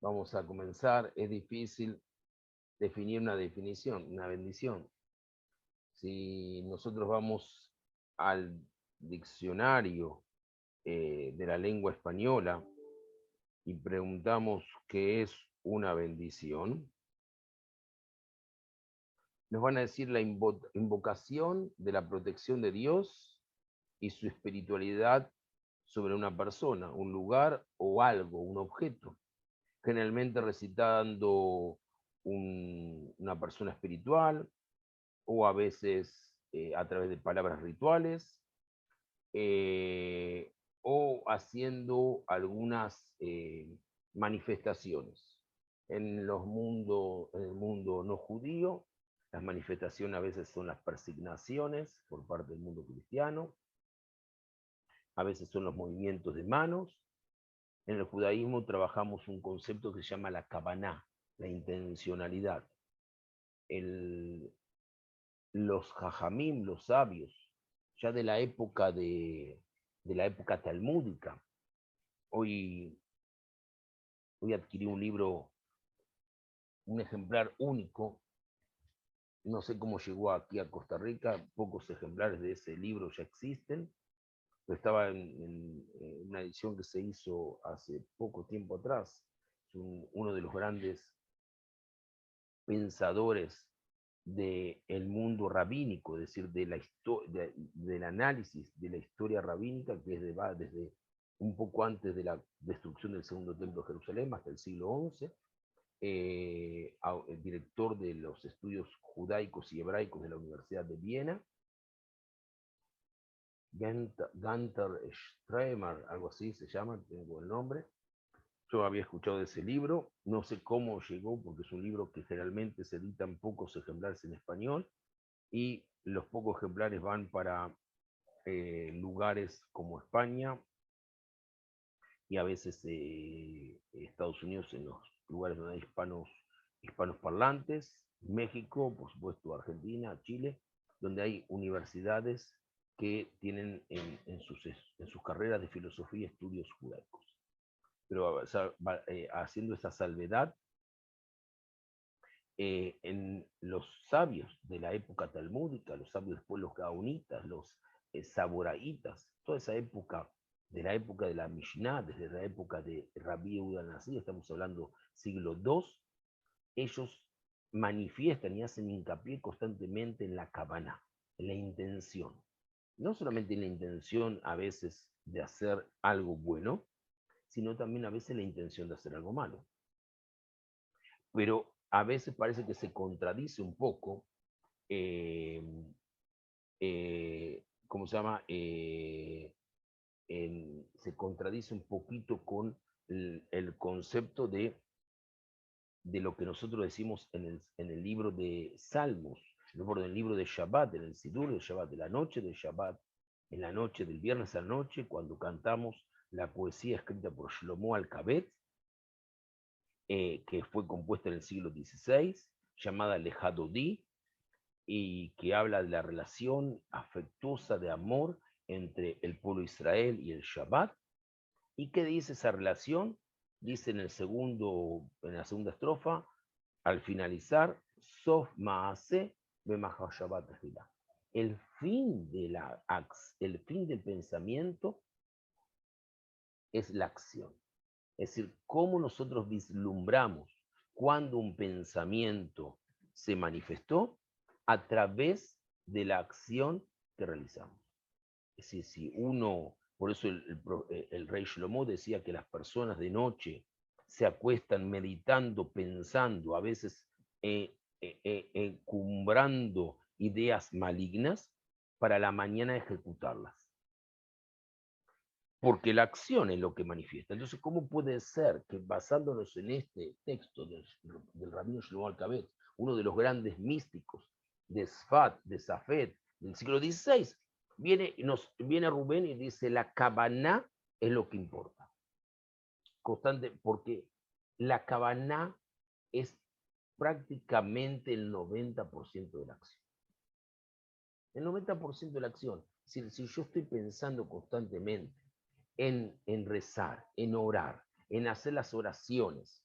Vamos a comenzar. Es difícil definir una definición, una bendición. Si nosotros vamos al diccionario de la lengua española y preguntamos qué es una bendición, nos van a decir la invocación de la protección de Dios y su espiritualidad sobre una persona, un lugar o algo, un objeto, generalmente recitando una persona espiritual o a veces a través de palabras rituales o haciendo algunas manifestaciones. En el mundo no judío, las manifestaciones a veces son las persignaciones por parte del mundo cristiano, a veces son los movimientos de manos. En el judaísmo trabajamos un concepto que se llama la kavaná, la intencionalidad. El, los jajamim, los sabios, ya de la época talmúdica. Hoy, hoy adquirí un libro, un ejemplar único, no sé cómo llegó aquí a Costa Rica, pocos ejemplares de ese libro ya existen, pero estaba en una edición que se hizo hace poco tiempo atrás. Es uno de los grandes pensadores del mundo rabínico, es decir, del análisis de la historia rabínica, que va desde un poco antes de la destrucción del segundo templo de Jerusalén hasta el siglo XI, el director de los estudios judaicos y hebraicos de la Universidad de Viena, Gunther Streimer, algo así se llama, tengo el nombre. Yo había escuchado de ese libro, no sé cómo llegó, porque es un libro que generalmente se editan pocos ejemplares en español, y los pocos ejemplares van para lugares como España y a veces Estados Unidos en los lugares donde hay hispanos parlantes, México, por supuesto Argentina, Chile, donde hay universidades que tienen en sus carreras de filosofía estudios judaicos. Pero o sea, haciendo esa salvedad, en los sabios de la época talmúdica, los sabios después los gaonitas, los saboraitas, toda esa época, de la época de la Mishnah, desde la época de Rabbi Yehuda Nasi, estamos hablando siglo II, ellos manifiestan y hacen hincapié constantemente en la cabana, en la intención. No solamente en la intención a veces de hacer algo bueno, sino también a veces la intención de hacer algo malo. Pero a veces parece que se contradice un poco, eh, ¿cómo se llama? Se contradice un poquito con el concepto de lo que nosotros decimos en el libro de Salmos, en el libro de Shabbat, en el Sidur de Shabbat, de la noche de Shabbat, en la noche del viernes a la noche, cuando cantamos la poesía escrita por Shlomo Alcabet, que fue compuesta en el siglo XVI, llamada Lejadodí, y que habla de la relación afectuosa de amor entre el pueblo de Israel y el Shabbat. ¿Y qué dice esa relación? Dice en la segunda estrofa, al finalizar, Sof Maase Bemahar Shabbat Tefilá. El fin del pensamiento es la acción. Es decir, cómo nosotros vislumbramos cuando un pensamiento se manifestó a través de la acción que realizamos. Es decir, si uno, por eso el rey Shlomo decía que las personas de noche se acuestan meditando, pensando, a veces encumbrando ideas malignas para la mañana ejecutarlas. Porque la acción es lo que manifiesta. Entonces, ¿cómo puede ser que basándonos en este texto del rabino Shlomo Alcabet, uno de los grandes místicos de Sfat, de Safed, del siglo XVI, viene Rubén y dice, la Kavaná es lo que importa? Constante, porque la Kavaná es prácticamente el 90% de la acción. El 90% de la acción. Si yo estoy pensando constantemente en rezar, en orar, en hacer las oraciones,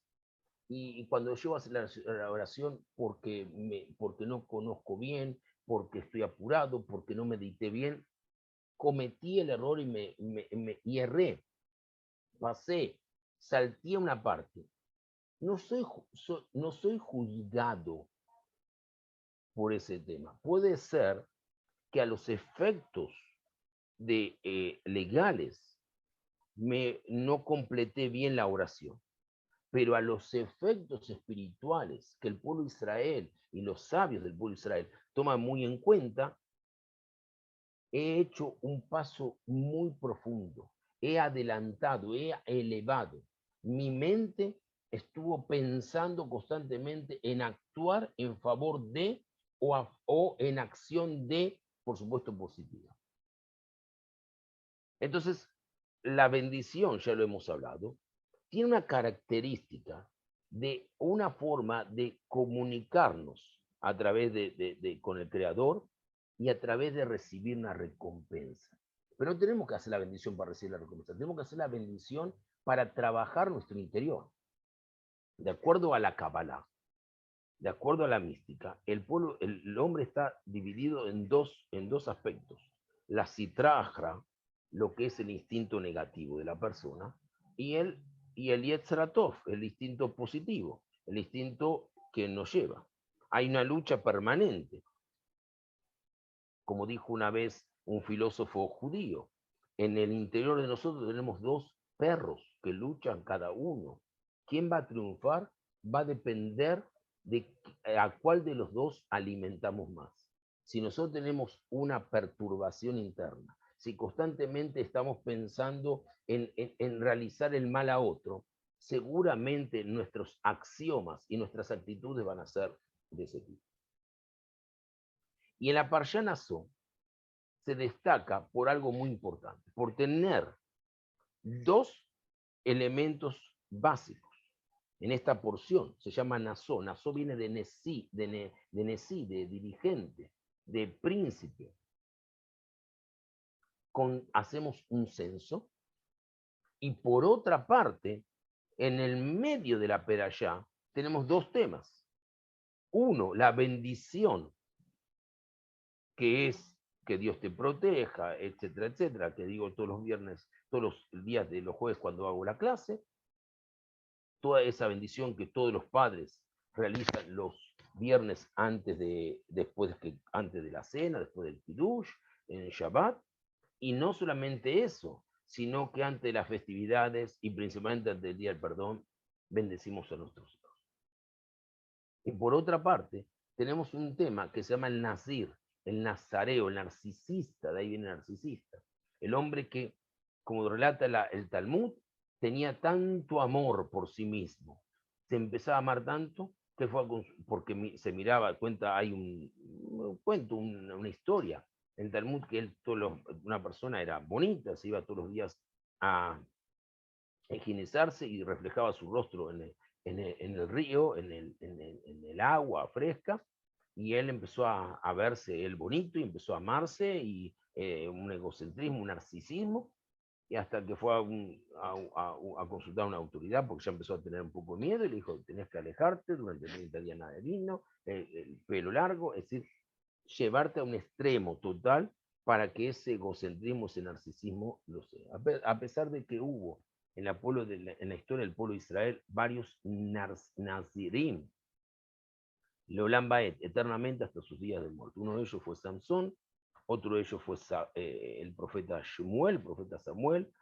y cuando llego a hacer la oración porque no conozco bien, porque estoy apurado, porque no medité bien, cometí el error y erré, pasé, salté una parte. No soy juzgado por ese tema. Puede ser que a los efectos legales no completé bien la oración, pero a los efectos espirituales que el pueblo de Israel y los sabios del pueblo de Israel toman muy en cuenta, he hecho un paso muy profundo, he adelantado, he elevado. Mi mente estuvo pensando constantemente en actuar en favor de o en acción de, por supuesto, positiva. Entonces, la bendición, ya lo hemos hablado, tiene una característica de una forma de comunicarnos a través con el Creador y a través de recibir una recompensa. Pero no tenemos que hacer la bendición para recibir la recompensa, tenemos que hacer la bendición para trabajar nuestro interior. De acuerdo a la Kabbalah, de acuerdo a la mística, el hombre está dividido en dos aspectos. La sitra, lo que es el instinto negativo de la persona, y el Yetzer Hatov, el instinto positivo, el instinto que nos lleva. Hay una lucha permanente. Como dijo una vez un filósofo judío, en el interior de nosotros tenemos dos perros que luchan cada uno. ¿Quién va a triunfar? Va a depender de a cuál de los dos alimentamos más. Si nosotros tenemos una perturbación interna, si constantemente estamos pensando en realizar el mal a otro, seguramente nuestros axiomas y nuestras actitudes van a ser de ese tipo. Y en la Parsha Nazó se destaca por algo muy importante, por tener dos elementos básicos en esta porción. Se llama Nazó. Nazó viene de Nesí, de dirigente, de príncipe. Hacemos un censo y por otra parte, en el medio de la perashá, tenemos dos temas. Uno, la bendición, que es que Dios te proteja, etcétera, etcétera, que digo todos los viernes, todos los días de los jueves cuando hago la clase, toda esa bendición que todos los padres realizan los viernes antes de la cena, después del Kiddush, en el Shabbat, y no solamente eso, sino que antes de las festividades y principalmente antes del Día del Perdón, bendecimos a nuestros hijos. Y por otra parte, tenemos un tema que se llama el Nazir, el nazareo, el narcisista, de ahí viene el narcisista. El hombre que, como relata el Talmud, tenía tanto amor por sí mismo, se empezaba a amar tanto que fue porque se miraba, hay un cuento, una historia, el Talmud, que una persona era bonita, se iba todos los días a higienizarse y reflejaba su rostro en el río, en el agua fresca, y él empezó a verse él bonito y empezó a amarse, y un egocentrismo, un narcisismo, y hasta que fue a consultar a una autoridad porque ya empezó a tener un poco de miedo y le dijo, tenés que alejarte durante 30 días nada de vino, el pelo largo, es decir, llevarte a un extremo total para que ese egocentrismo, ese narcisismo lo sea. A pesar de que hubo en la historia del pueblo de Israel varios nazirim, Leolam Baed, eternamente hasta sus días de muerte. Uno de ellos fue Samson, otro de ellos fue el profeta Shmuel, el profeta Samuel,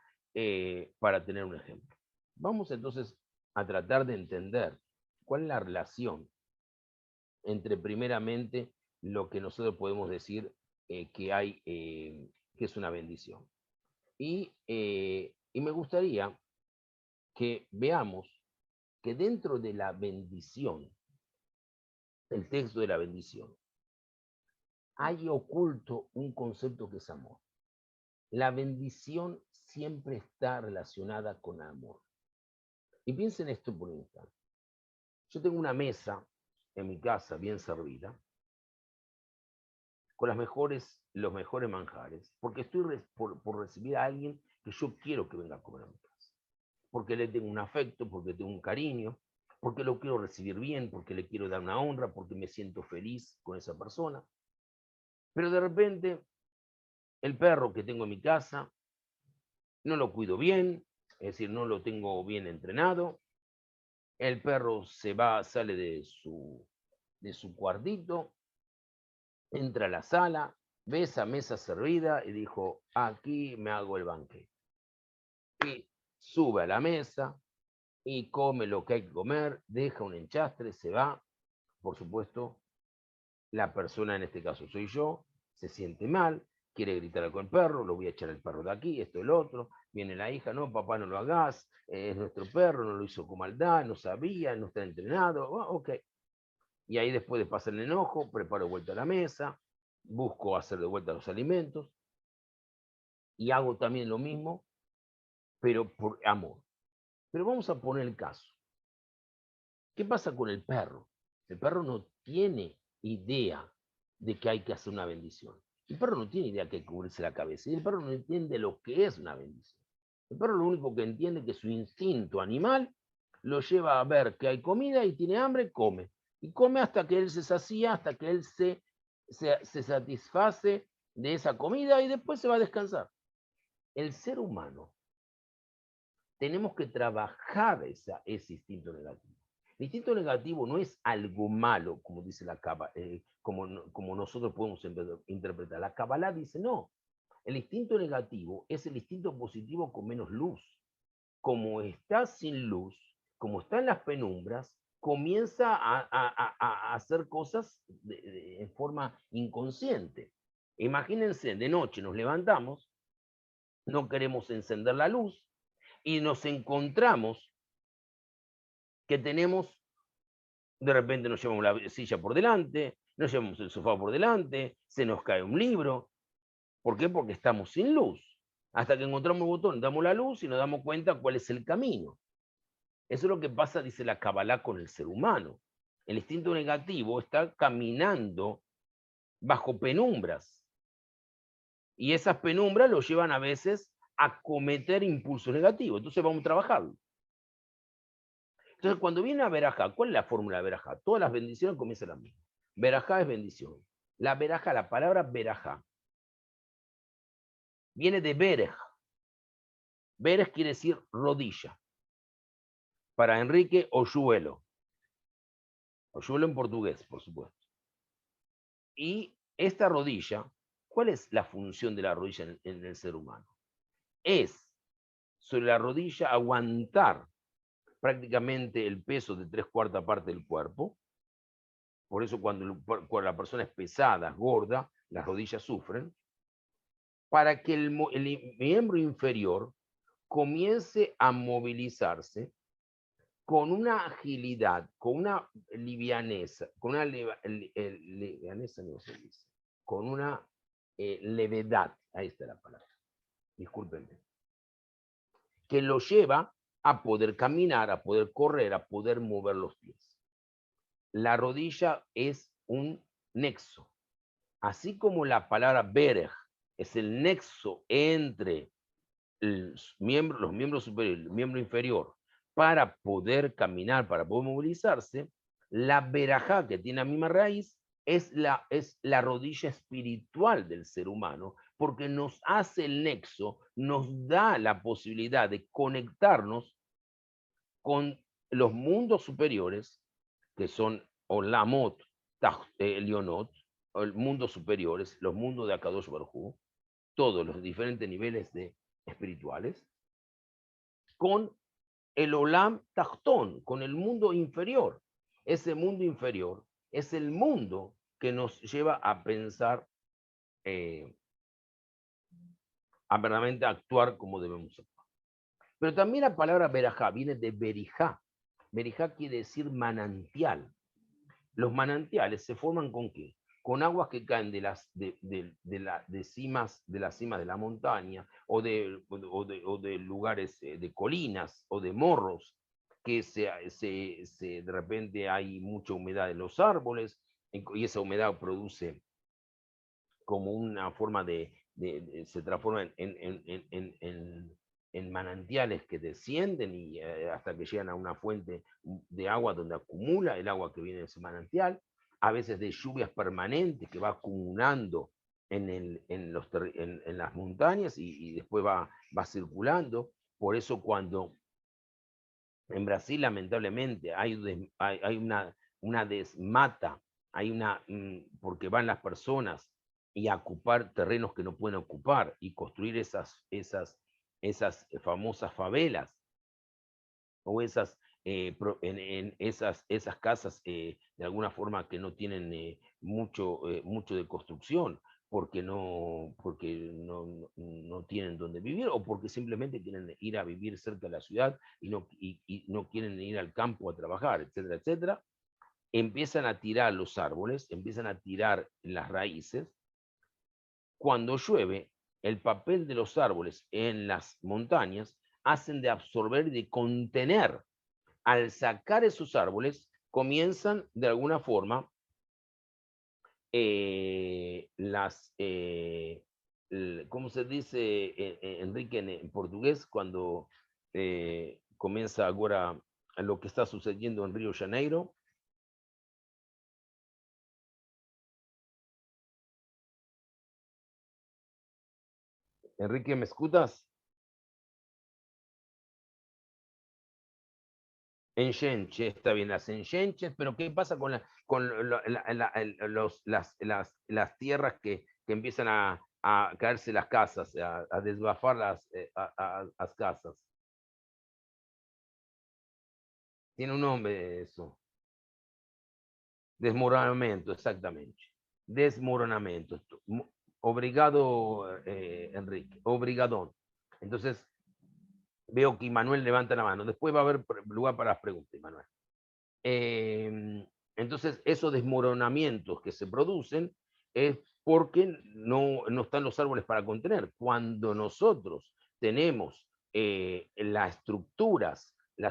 para tener un ejemplo. Vamos entonces a tratar de entender cuál es la relación entre primeramente lo que nosotros podemos decir que es una bendición. Y me gustaría que veamos que dentro de la bendición, el texto de la bendición, hay oculto un concepto que es amor. La bendición siempre está relacionada con amor. Y piensen esto por un instante. Yo tengo una mesa en mi casa bien servida, con los mejores manjares, porque estoy por recibir a alguien que yo quiero que venga a comer a mi casa, porque le tengo un afecto, porque tengo un cariño, porque lo quiero recibir bien, porque le quiero dar una honra, porque me siento feliz con esa persona. Pero de repente, el perro que tengo en mi casa, no lo cuido bien, es decir, no lo tengo bien entrenado. El perro sale de su cuartito, entra a la sala, ve esa mesa servida y dijo, aquí me hago el banquete. Y sube a la mesa y come lo que hay que comer, deja un enchastre, se va. Por supuesto, la persona, en este caso soy yo, se siente mal, quiere gritar con el perro, lo voy a echar el perro de aquí, esto y lo otro. Viene la hija, no, papá, no lo hagas, es nuestro perro, no lo hizo con maldad, no sabía, no está entrenado. Ok. Y ahí después de pasar el enojo, preparo vuelta a la mesa, busco hacer de vuelta los alimentos y hago también lo mismo, pero por amor. Pero vamos a poner el caso. ¿Qué pasa con el perro? El perro no tiene idea de que hay que hacer una bendición. El perro no tiene idea que hay que cubrirse la cabeza. Y el perro no entiende lo que es una bendición. El perro lo único que entiende es que su instinto animal lo lleva a ver que hay comida y tiene hambre, come. Y come hasta que él se sacía, hasta que él se satisface de esa comida y después se va a descansar. El ser humano, tenemos que trabajar ese instinto negativo. El instinto negativo no es algo malo, como dice la Kabbalah, como nosotros podemos interpretar. La Kabbalah dice no. El instinto negativo es el instinto positivo con menos luz. Como está sin luz, como está en las penumbras, comienza a hacer cosas en forma inconsciente. Imagínense, de noche nos levantamos, no queremos encender la luz y nos encontramos que tenemos, de repente nos llevamos la silla por delante, nos llevamos el sofá por delante, se nos cae un libro. ¿Por qué? Porque estamos sin luz. Hasta que encontramos el botón, damos la luz y nos damos cuenta cuál es el camino. Eso es lo que pasa, dice la Kabbalah, con el ser humano. El instinto negativo está caminando bajo penumbras. Y esas penumbras lo llevan a veces a cometer impulsos negativos. Entonces vamos a trabajarlo. Entonces, cuando viene a verajá, ¿cuál es la fórmula de verajá? Todas las bendiciones comienzan la misma. Verajá es bendición. La verajá, la palabra verajá, viene de berej. Berej quiere decir rodilla. Para Enrique, Oyuelo. Oyuelo en portugués, por supuesto. Y esta rodilla, ¿cuál es la función de la rodilla en el ser humano? Es sobre la rodilla aguantar prácticamente el peso de 3/4 parte del cuerpo. Por eso cuando la persona es pesada, gorda, las rodillas sufren. Para que el miembro inferior comience a movilizarse con una agilidad, con una livianeza, con una livianeza no se dice, con una levedad, ahí está la palabra, discúlpenme, que lo lleva a poder caminar, a poder correr, a poder mover los pies. La rodilla es un nexo, así como la palabra berej es el nexo entre los miembros superiores y el miembro inferior para poder caminar, para poder movilizarse, la verajá, que tiene la misma raíz, es la rodilla espiritual del ser humano, porque nos hace el nexo, nos da la posibilidad de conectarnos con los mundos superiores, que son Olamot, Elionot, mundos superiores, los mundos de Akadosh Baruj Hu, todos los diferentes niveles espirituales, con el Olam Tachtón, con el mundo inferior. Ese mundo inferior es el mundo que nos lleva a pensar, a verdaderamente actuar como debemos actuar. Pero también la palabra verajá viene de berijá. Berijá quiere decir manantial. Los manantiales se forman ¿con qué? Con aguas que caen de las cimas de la montaña o de lugares de colinas o de morros que de repente hay mucha humedad en los árboles y esa humedad produce como una forma se transforma en manantiales que descienden y hasta que llegan a una fuente de agua donde acumula el agua que viene de ese manantial, a veces de lluvias permanentes que va acumulando en las montañas y después va circulando. Por eso cuando en Brasil, lamentablemente, hay una desmata, porque van las personas y a ocupar terrenos que no pueden ocupar y construir esas famosas favelas o esas, esas casas de alguna forma que no tienen mucho de construcción porque no tienen donde vivir o porque simplemente quieren ir a vivir cerca de la ciudad y no quieren ir al campo a trabajar, etcétera, etcétera, empiezan a tirar los árboles, empiezan a tirar las raíces. Cuando llueve, el papel de los árboles en las montañas hacen de absorber y de contener. Al sacar esos árboles, comienzan de alguna forma ¿cómo se dice, Enrique, en portugués, cuando comienza ahora lo que está sucediendo en Río de Janeiro? Enrique, ¿me escuchas? Enxenche, está bien, las enxenches, pero ¿qué pasa con las tierras que empiezan a caerse las casas, a desbafar las casas? Tiene un nombre eso. Desmoronamiento, exactamente. Desmoronamiento. Obrigado, Enrique. Obrigadón. Entonces, veo que Manuel levanta la mano. Después va a haber lugar para las preguntas, Manuel. Entonces, esos desmoronamientos que se producen es porque no están los árboles para contener. Cuando nosotros tenemos las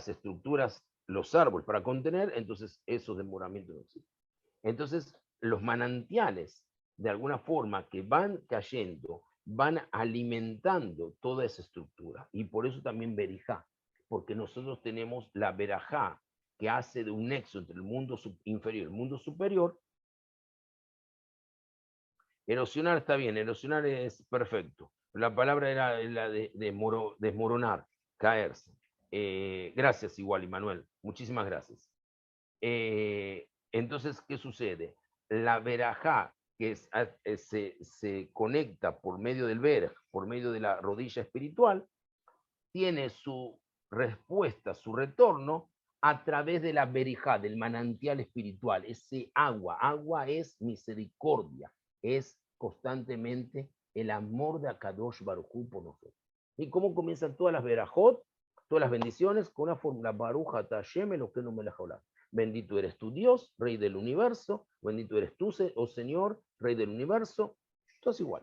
estructuras, los árboles para contener, entonces esos desmoronamientos no existen. Entonces, los manantiales, de alguna forma, que van cayendo, van alimentando toda esa estructura. Y por eso también Berijá, porque nosotros tenemos la Berajá, que hace de un nexo entre el mundo inferior y el mundo superior. Erosionar está bien, erosionar es perfecto. La palabra era la de desmoronar, caerse. Gracias igual, Manuel. Muchísimas gracias. Entonces, ¿qué sucede? La verajá, que se conecta por medio del veraj, por medio de la rodilla espiritual, tiene su respuesta, su retorno, a través de la berijá, del manantial espiritual. Ese agua es misericordia, es constantemente el amor de Akadosh Baruj Hu por nosotros. ¿Y cómo comienzan todas las verajot, todas las bendiciones? Con una fórmula Baruch Ata Hashem Elokeinu melech haolam. Bendito eres tu Dios, Rey del universo. Bendito eres tú, oh Señor, Rey del universo. Todo es igual.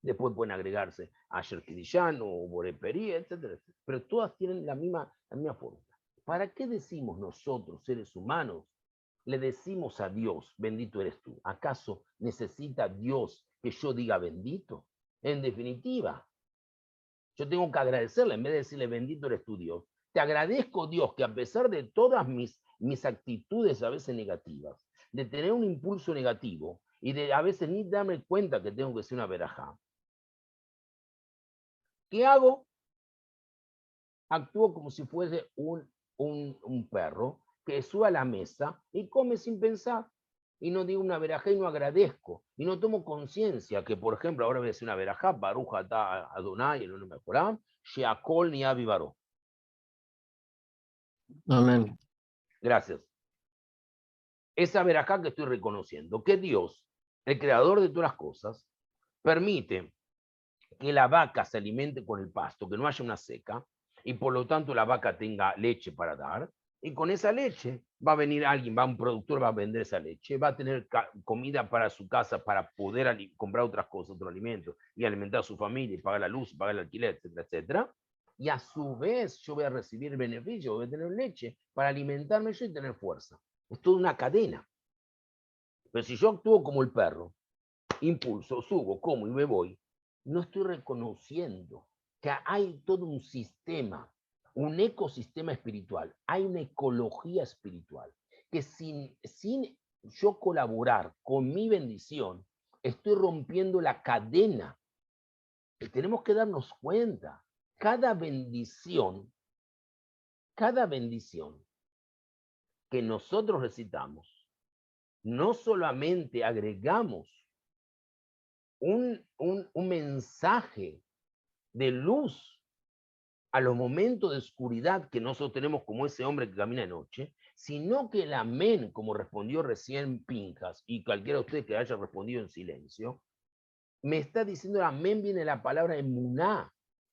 Después pueden agregarse Asher Kidishan o Boreperi, etcétera, etcétera. Pero todas tienen la misma fórmula. ¿Para qué decimos nosotros, seres humanos, le decimos a Dios, bendito eres tú? ¿Acaso necesita Dios que yo diga bendito? En definitiva, yo tengo que agradecerle, en vez de decirle bendito eres tú, Dios. Te agradezco, Dios, que a pesar de todas mis actitudes a veces negativas, de tener un impulso negativo y de a veces ni darme cuenta que tengo que ser una verajá, ¿qué hago? Actúo como si fuese un perro que sube a la mesa y come sin pensar. Y no digo una verajá y no agradezco. Y no tomo conciencia que, por ejemplo, ahora voy a decir una verajá, Baruch Atá Adonai, el nombre de Corán, Sheakol ni Avivaró. Amén. Gracias. Esa verajá que estoy reconociendo, que Dios, el creador de todas las cosas, permite que la vaca se alimente con el pasto, que no haya una seca, y por lo tanto la vaca tenga leche para dar, y con esa leche va a venir alguien, un productor va a vender esa leche, va a tener comida para su casa para poder comprar otras cosas, otro alimento, y alimentar a su familia, y pagar la luz, y pagar el alquiler, etcétera, etcétera. Y a su vez yo voy a recibir el beneficio, voy a tener leche para alimentarme yo y tener fuerza. Es toda una cadena. Pero si yo actúo como el perro, impulso, subo, como y me voy, no estoy reconociendo que hay todo un sistema, un ecosistema espiritual, hay una ecología espiritual, que sin yo colaborar con mi bendición, estoy rompiendo la cadena. Y tenemos que darnos cuenta, cada bendición que nosotros recitamos, no solamente agregamos un mensaje de luz a los momentos de oscuridad que nosotros tenemos como ese hombre que camina de noche, sino que el amén, como respondió recién Pinjas, y cualquiera de ustedes que haya respondido en silencio, me está diciendo el amén, viene la palabra emuná,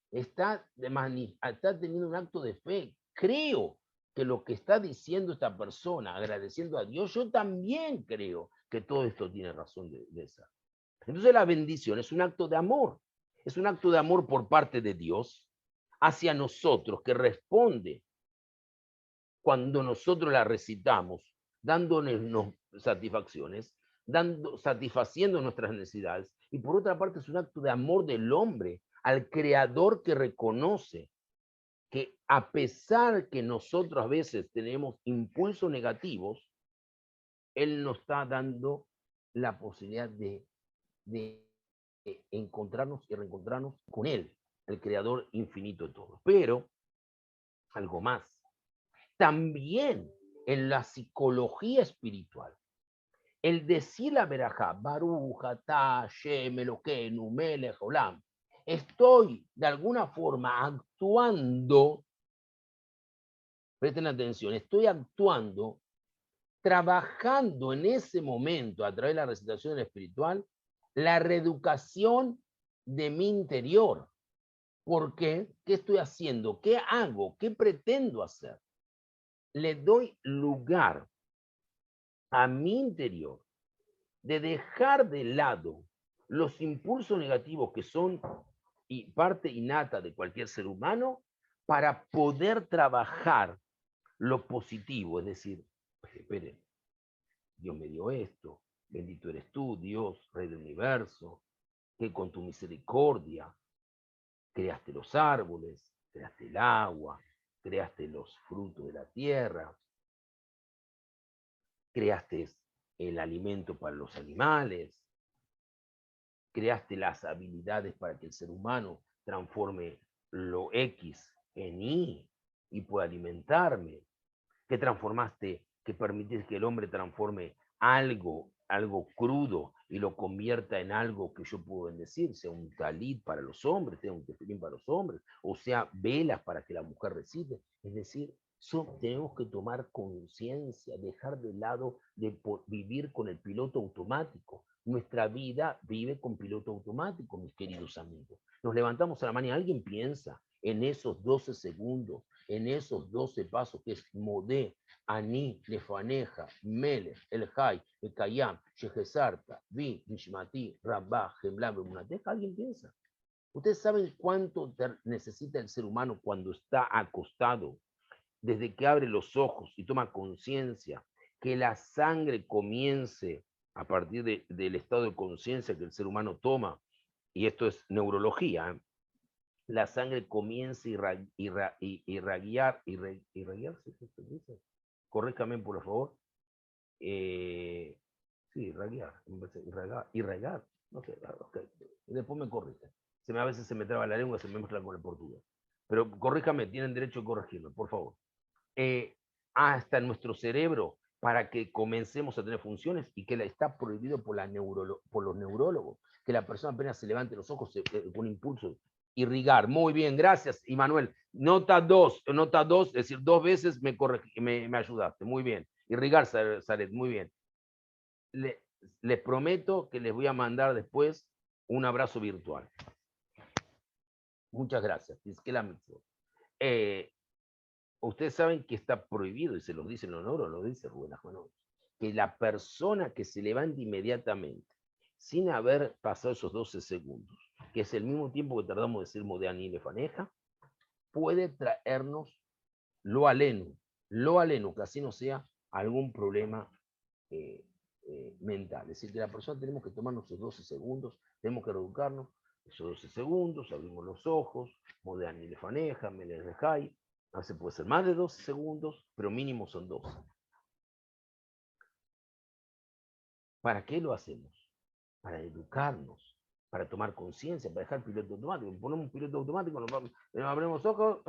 está teniendo un acto de fe. Creo que lo que está diciendo esta persona, agradeciendo a Dios, yo también creo que todo esto tiene razón de ser. Entonces la bendición es un acto de amor, es un acto de amor por parte de Dios hacia nosotros, que responde cuando nosotros la recitamos, dándonos satisfacciones, satisfaciendo nuestras necesidades. Y por otra parte es un acto de amor del hombre al creador, que reconoce que a pesar que nosotros a veces tenemos impulsos negativos, él nos está dando la posibilidad de encontrarnos y reencontrarnos con él, el creador infinito de todo. Pero algo más, también en la psicología espiritual, el decir la verajá, Baruch atah Hashem Elokeinu melech olam, estoy de alguna forma actuando, presten atención, estoy actuando, trabajando en ese momento a través de la recitación espiritual, la reeducación de mi interior. ¿Por qué? ¿Qué estoy haciendo? ¿Qué hago? ¿Qué pretendo hacer? Le doy lugar a mi interior de dejar de lado los impulsos negativos que son parte innata de cualquier ser humano para poder trabajar lo positivo, es decir, esperen, Dios me dio esto, bendito eres tú, Dios, Rey del universo, que con tu misericordia creaste los árboles, creaste el agua, creaste los frutos de la tierra, creaste el alimento para los animales, creaste las habilidades para que el ser humano transforme lo X en y pueda alimentarme, que transformaste, que permitiste que el hombre transforme algo crudo y lo convierta en algo que yo puedo decir, sea un talit para los hombres, sea un tefilín para los hombres, o sea velas para que la mujer recite. Es decir, tenemos que tomar conciencia, dejar de lado de vivir con el piloto automático. Nuestra vida vive con piloto automático, mis queridos amigos. Nos levantamos a la mañana, alguien piensa en esos 12 segundos, en esos 12 pasos que es Modé, Ani, Lefaneja, Melech, El Hay, El Kayam, Shehesarta, Vi, Nishmati, Rabá, Gemlam, Bemunateja. ¿Alguien piensa? ¿Ustedes saben cuánto necesita el ser humano cuando está acostado, desde que abre los ojos y toma conciencia, que la sangre comience a partir del estado de conciencia que el ser humano toma? Y esto es neurología, ¿eh? La sangre comienza a irradiar, ¿se dice? Corríjame, por favor. Sí, irragar, no sé, okay. Después me corrigen. A veces se me traba la lengua, se me mezcla con el portugués. Pero corríjame, tienen derecho a corregirme, por favor. Hasta nuestro cerebro, para que comencemos a tener funciones, y que está prohibido por los neurólogos, que la persona apenas se levante los ojos con impulso, irrigar. Muy bien, gracias, Immanuel. Nota 2, es decir, 2 veces me ayudaste, muy bien. Irrigar, Saret, muy bien. Les prometo que les voy a mandar después un abrazo virtual. Muchas gracias. Ustedes saben que está prohibido, y se los dicen los neuros, lo dice Rubén Ajmanov, que la persona que se levante inmediatamente, sin haber pasado esos 12 segundos, que es el mismo tiempo que tardamos de decir Modéani y Lefaneja, puede traernos lo aleno, que así no sea algún problema mental. Es decir, que la persona tenemos que tomarnos esos 12 segundos, tenemos que reeducarnos, Esos 12 segundos, abrimos los ojos, Modeani Lefaneja, Melejai. A veces puede ser más de 12 segundos, pero mínimo son 12. ¿Para qué lo hacemos? Para educarnos, para tomar conciencia, para dejar piloto automático. Ponemos un piloto automático, nos abrimos ojos,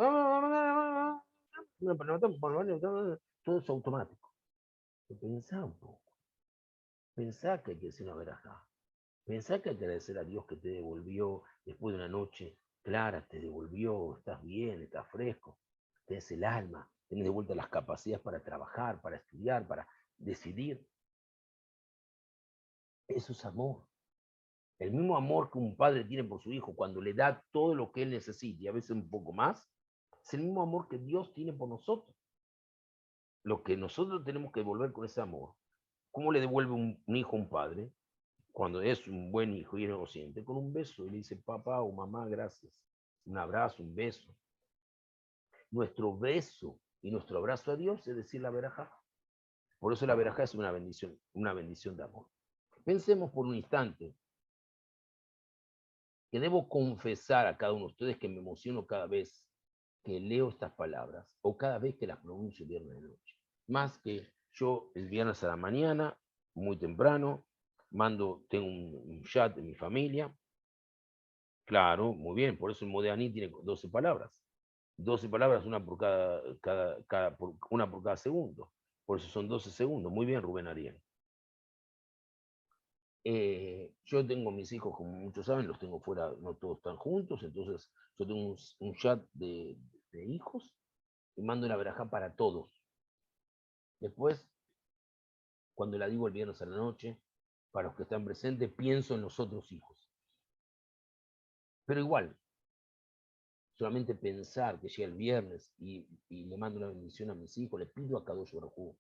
todo es automático. Pensá un poco. Pensá que hay que decir una verajá. Pensá que hay que agradecer a Dios que te devolvió después de una noche clara, te devolvió, estás bien, estás fresco, tenés el alma, tenés de vuelta las capacidades para trabajar, para estudiar, para decidir. Eso es amor. El mismo amor que un padre tiene por su hijo cuando le da todo lo que él necesita y a veces un poco más, es el mismo amor que Dios tiene por nosotros. Lo que nosotros tenemos que devolver con ese amor. ¿Cómo le devuelve un hijo a un padre? Cuando es un buen hijo y es consciente, con un beso y le dice, papá o mamá, gracias. Un abrazo, un beso. Nuestro beso y nuestro abrazo a Dios es decir la verajá. Por eso la verajá es una bendición de amor. Pensemos por un instante que debo confesar a cada uno de ustedes que me emociono cada vez que leo estas palabras o cada vez que las pronuncio viernes de noche. Más que yo el viernes a la mañana, muy temprano, tengo un chat de mi familia. Claro, muy bien, por eso el Modeani tiene 12 palabras. 12 palabras, una por una por cada segundo. Por eso son 12 segundos. Muy bien, Rubén Ariel. Yo tengo mis hijos, como muchos saben, los tengo fuera, no todos están juntos, entonces yo tengo un chat de hijos y mando una verajá para todos. Después, cuando la digo el viernes a la noche, para los que están presentes, pienso en los otros hijos. Pero igual, solamente pensar que llega el viernes y le mando una bendición a mis hijos, le pido a Kadosh Baruj Hu,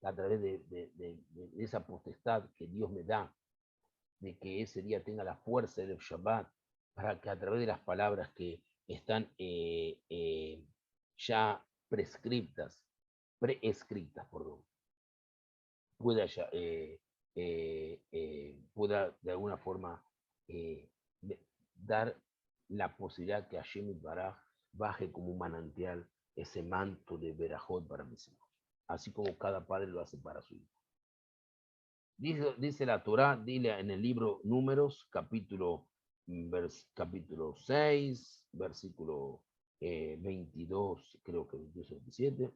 a través de esa potestad que Dios me da, de que ese día tenga la fuerza del Shabbat, para que a través de las palabras que están ya prescritas, pueda de alguna forma dar la posibilidad que Hashem Baraj baje como un manantial ese manto de Berajot para mis hijos, así como cada padre lo hace para su hijo. Dice la Torá, dile en el libro Números, capítulo 6, versículo 22, creo que 22 o 27.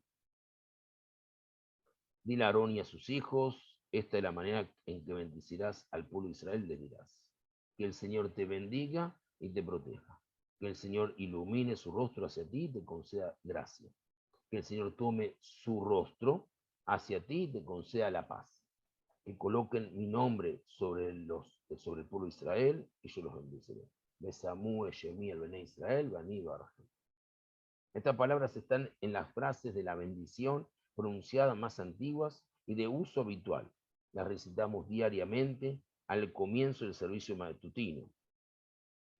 Dile a Aarón y a sus hijos, esta es la manera en que bendecirás al pueblo de Israel, le dirás. Que el Señor te bendiga y te proteja. Que el Señor ilumine su rostro hacia ti y te conceda gracia. Que el Señor tome su rostro hacia ti y te conceda la paz. Que coloquen mi nombre sobre el pueblo de Israel y yo los bendeciré. Besamú, Eshemí, el Bené Israel, Baní, Barajim. Estas palabras están en las frases de la bendición pronunciadas más antiguas y de uso habitual. Las recitamos diariamente al comienzo del servicio matutino.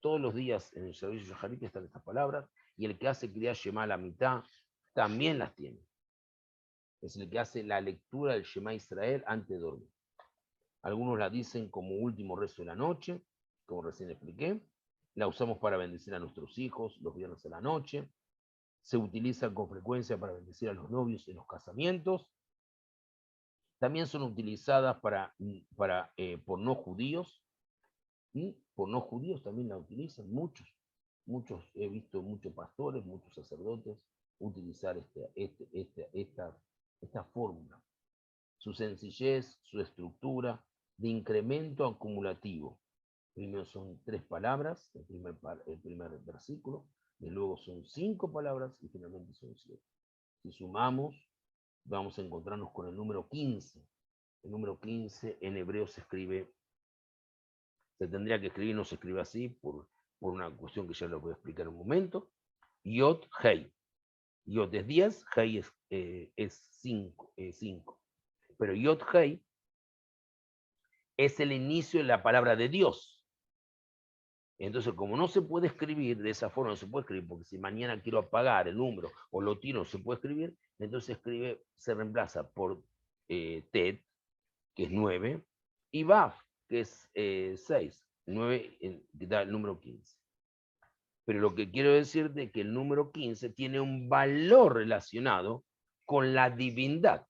Todos los días en el servicio Shaharit están estas palabras y el que hace Kriyat Shema a la mitad también las tiene. Es el que hace la lectura del Shema Israel antes de dormir. Algunos la dicen como último rezo de la noche, como recién expliqué. La usamos para bendecir a nuestros hijos los viernes de la noche. Se utiliza con frecuencia para bendecir a los novios en los casamientos. También son utilizadas por no judíos. Y por no judíos también la utilizan muchos. He visto muchos pastores, muchos sacerdotes utilizar esta fórmula. Su sencillez, su estructura de incremento acumulativo. Primero son 3 palabras, el primer versículo, y luego son 5 palabras y finalmente son 7. Si sumamos, vamos a encontrarnos con el número 15. El número 15 en hebreo se tendría que escribir, no se escribe así, por una cuestión que ya lo voy a explicar en un momento. Yod, Hei. Yod es 10, Hei es 5. Pero Yod, Hei es el inicio de la palabra de Dios. Entonces, como no se puede escribir de esa forma, no se puede escribir, porque si mañana quiero apagar el número o lo tiro, no se puede escribir, entonces se reemplaza por Tet, que es 9, y Baf, que es 6. 9 que da el número 15. Pero lo que quiero decirte es que el número 15 tiene un valor relacionado con la divindad.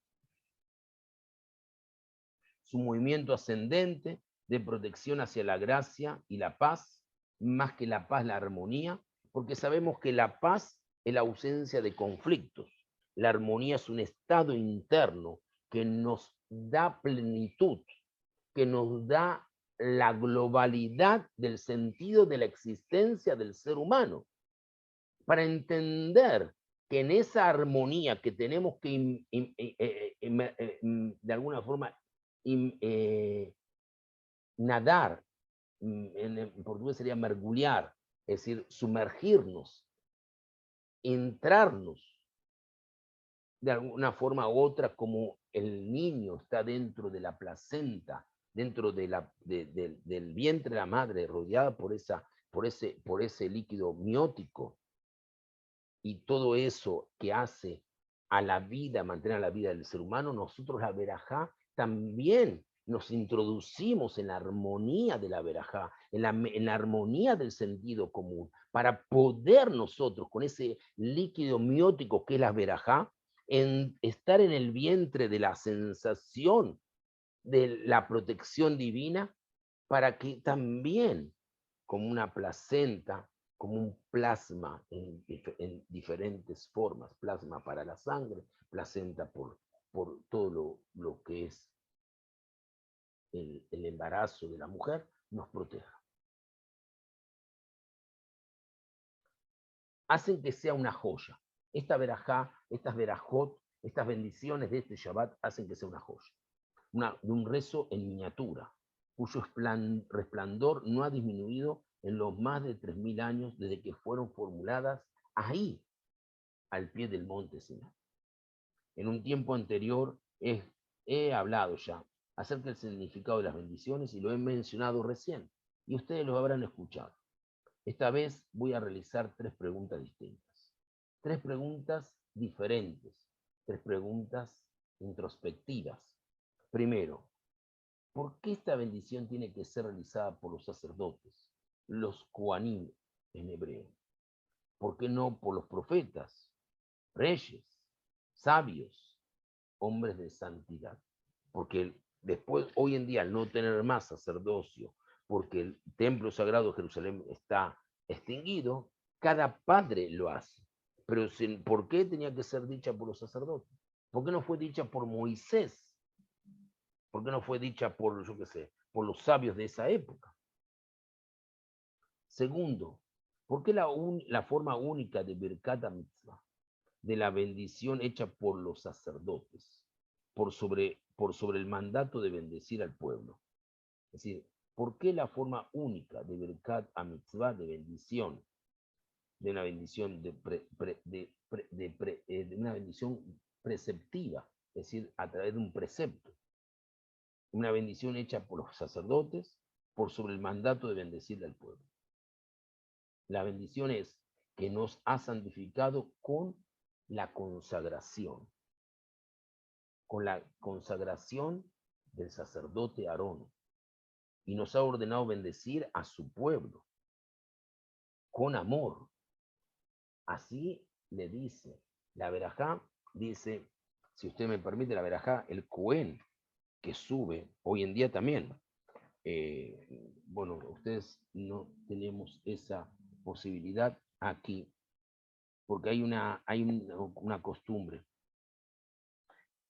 Su movimiento ascendente de protección hacia la gracia y la paz, más que la paz, la armonía, porque sabemos que la paz es la ausencia de conflictos. La armonía es un estado interno que nos da plenitud, que nos da la globalidad del sentido de la existencia del ser humano. Para entender que en esa armonía que tenemos que de alguna forma nadar, en portugués sería mergullar, es decir, sumergirnos, entrarnos de alguna forma u otra, como el niño está dentro de la placenta, dentro de del vientre de la madre, rodeada por ese líquido miótico, y todo eso que hace a la vida, mantener a la vida del ser humano, nosotros la verajá también nos introducimos en la armonía de la verajá, en la armonía del sentido común, para poder nosotros, con ese líquido miótico que es la verajá, estar en el vientre de la sensación de la protección divina, para que también, como una placenta, como un plasma en diferentes formas, plasma para la sangre, placenta por todo lo que es el embarazo de la mujer, nos proteja. Hacen que sea una joya. Esta verajá, estas verajot, estas bendiciones de este Shabbat hacen que sea una joya. De un rezo en miniatura, cuyo resplandor no ha disminuido en los más de 3000 años desde que fueron formuladas ahí, al pie del monte Sinai. En un tiempo anterior he hablado ya acerca del significado de las bendiciones y lo he mencionado recién, y ustedes lo habrán escuchado. Esta vez voy a realizar 3 preguntas distintas, 3 preguntas diferentes, 3 preguntas introspectivas. Primero, ¿por qué esta bendición tiene que ser realizada por los sacerdotes, los Kohanim en hebreo? ¿Por qué no por los profetas, reyes, sabios, hombres de santidad? Porque después, hoy en día, al no tener más sacerdocio, porque el templo sagrado de Jerusalén está extinguido, cada padre lo hace. Pero ¿por qué tenía que ser dicha por los sacerdotes? ¿Por qué no fue dicha por Moisés? ¿Por qué no fue dicha por, yo qué sé, por los sabios de esa época? Segundo, ¿por qué la forma única de Birkat HaMitzvah, de la bendición hecha por los sacerdotes, por sobre el mandato de bendecir al pueblo? Es decir, ¿por qué la forma única de Birkat HaMitzvah, de bendición, de una bendición de una bendición preceptiva, es decir, a través de un precepto? Una bendición hecha por los sacerdotes por sobre el mandato de bendecirle al pueblo. La bendición es que nos ha santificado con la consagración del sacerdote Aarón, y nos ha ordenado bendecir a su pueblo con amor. Así le dice la verajá, dice, si usted me permite, la verajá, el Cohen que sube hoy en día también. Bueno, ustedes no tenemos esa posibilidad aquí, porque hay una costumbre.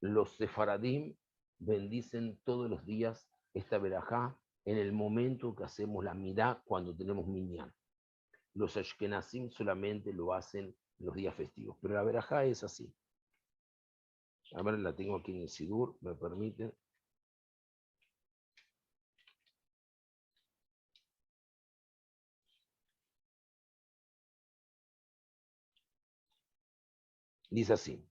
Los sefaradim bendicen todos los días esta verajá en el momento que hacemos la midá, cuando tenemos minyan. Los ashkenazim solamente lo hacen los días festivos, pero la verajá es así. A ver, la tengo aquí en el Sidur, me permiten. Dice así.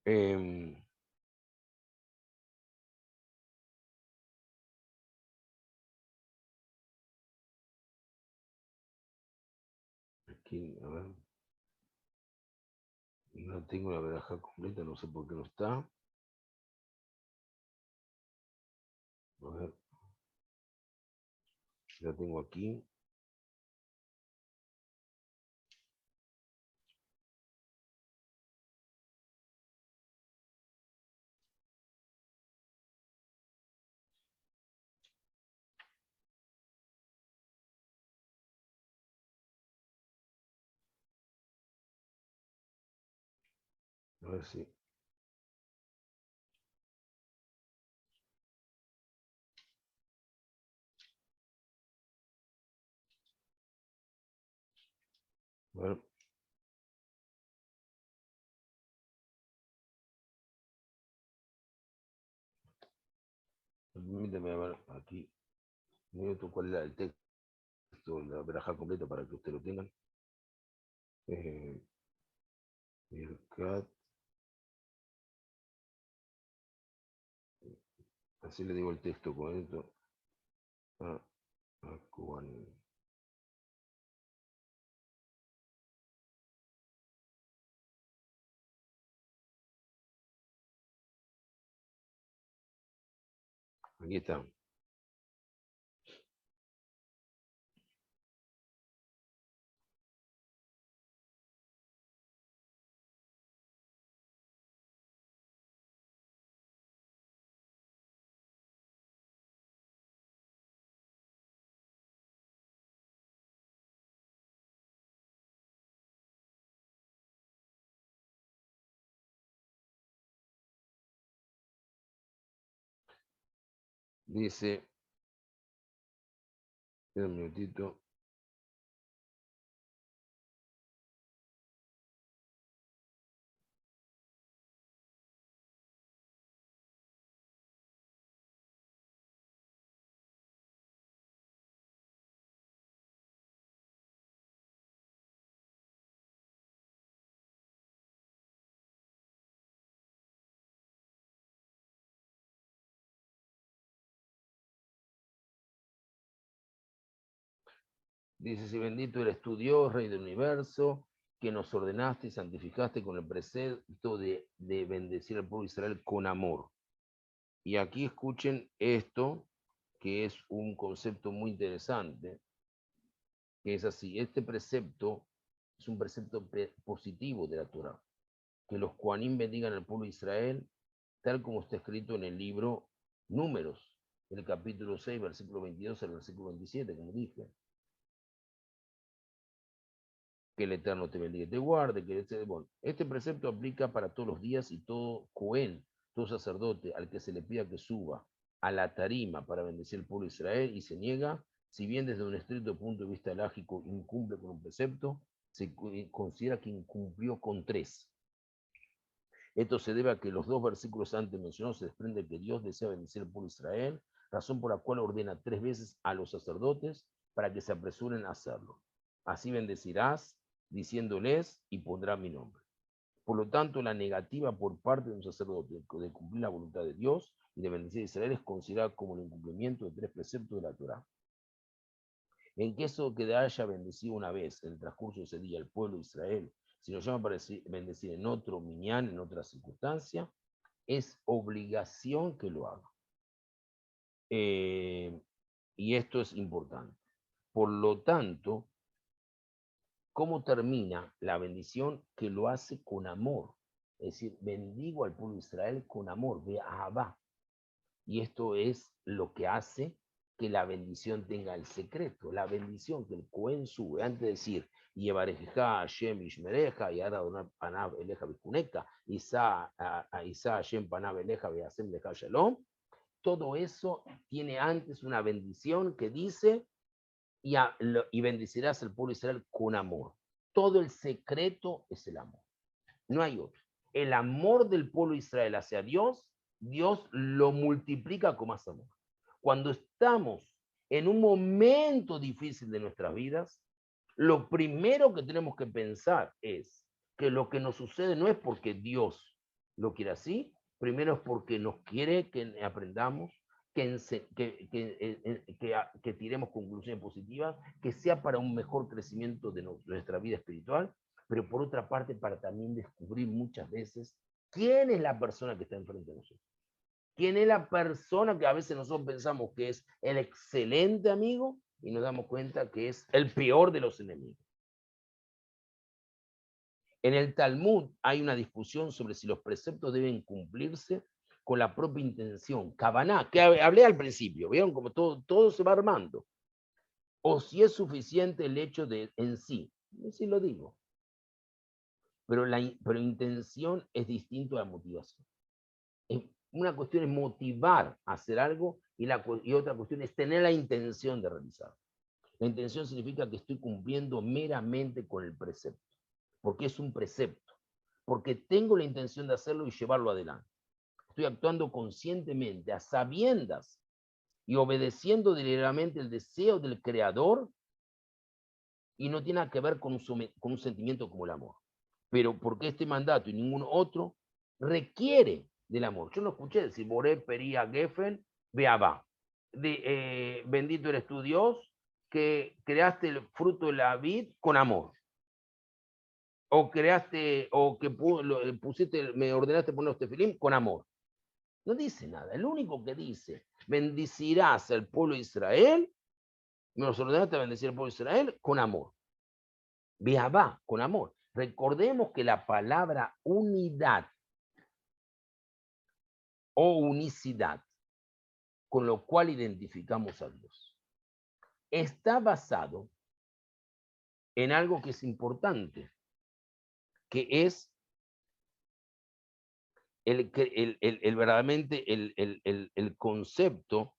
Eh, aquí, a ver. No tengo la verajá completa, no sé por qué no está. A ver. La tengo aquí. A ver si. A ver. Permíteme a ver aquí. Minuto, cuál era el texto, la verajá completa para que ustedes lo tengan. Birkat. Así le digo el texto con esto. A Cuban. Aquí está. Dice, espera un minutito. Dice, si bendito eres tú, Dios, Rey del universo, que nos ordenaste y santificaste con el precepto de bendecir al pueblo de Israel con amor. Y aquí escuchen esto, que es un concepto muy interesante, que es así. Este precepto es un precepto positivo de la Torah, que los Kohanim bendigan al pueblo de Israel, tal como está escrito en el libro Números, el capítulo 6, versículo 22 al versículo 27, como dije. Que el Eterno te bendiga y te guarde. Bueno, este precepto aplica para todos los días y todo Cohen, todo sacerdote al que se le pida que suba a la tarima para bendecir el pueblo de Israel y se niega, si bien desde un estricto punto de vista lógico incumple con un precepto, se considera que incumplió con 3. Esto se debe a que los 2 versículos antes mencionados se desprende que Dios desea bendecir al pueblo de Israel, razón por la cual ordena 3 veces a los sacerdotes para que se apresuren a hacerlo. Así bendecirás, diciéndoles, y pondrá mi nombre. Por lo tanto, la negativa por parte de un sacerdote de cumplir la voluntad de Dios y de bendecir a Israel es considerada como el incumplimiento de 3 preceptos de la Torá. En caso que haya bendecido una vez en el transcurso de ese día el pueblo de Israel, si lo llama para bendecir en otro minyan, en otra circunstancia, es obligación que lo haga. Y esto es importante. Por lo tanto, ¿cómo termina la bendición? Que lo hace con amor. Es decir, bendigo al pueblo de Israel con amor, de Ahabá. Y esto es lo que hace que la bendición tenga el secreto. La bendición que el Cohen sube, antes de decir, Yevarejeja Hashem Ishmereja, y ahora donar Panav Eleja Bikuneka, Isa Hashem Panav Eleja Beasem Leja Shalom, todo eso tiene antes una bendición que dice, y bendecirás al pueblo de Israel con amor. Todo el secreto es el amor. No hay otro. El amor del pueblo de Israel hacia Dios, Dios lo multiplica con más amor. Cuando estamos en un momento difícil de nuestras vidas, lo primero que tenemos que pensar es que lo que nos sucede no es porque Dios lo quiere así, primero es porque nos quiere que aprendamos que tiremos conclusiones positivas, que sea para un mejor crecimiento de nuestra vida espiritual, pero por otra parte para también descubrir muchas veces quién es la persona que está enfrente de nosotros. ¿Quién es la persona que a veces nosotros pensamos que es el excelente amigo y nos damos cuenta que es el peor de los enemigos? En el Talmud hay una discusión sobre si los preceptos deben cumplirse con la propia intención, Kavaná, que hablé al principio, ¿vieron? Como todo se va armando. O si es suficiente el hecho de en sí, sí lo digo. Pero intención es distinto a la motivación. Una cuestión es motivar a hacer algo y otra cuestión es tener la intención de realizarlo. La intención significa que estoy cumpliendo meramente con el precepto, porque es un precepto, porque tengo la intención de hacerlo y llevarlo adelante. Estoy actuando conscientemente, a sabiendas y obedeciendo deliberadamente el deseo del Creador, y no tiene nada que ver con un sentimiento como el amor. Pero porque este mandato y ningún otro requiere del amor. Yo no escuché decir, Boré, Pería, Geffen, Beabá. Bendito eres tu Dios, que creaste el fruto de la vid con amor. O creaste, o que pusiste, me ordenaste poner los tefilín con amor. No dice nada. El único que dice, bendecirás al pueblo de Israel, me los ordenaste a bendecir al pueblo de Israel con amor. Beabá, con amor. Recordemos que la palabra unidad o unicidad, con lo cual identificamos a Dios, está basado en algo que es importante, que es verdaderamente el concepto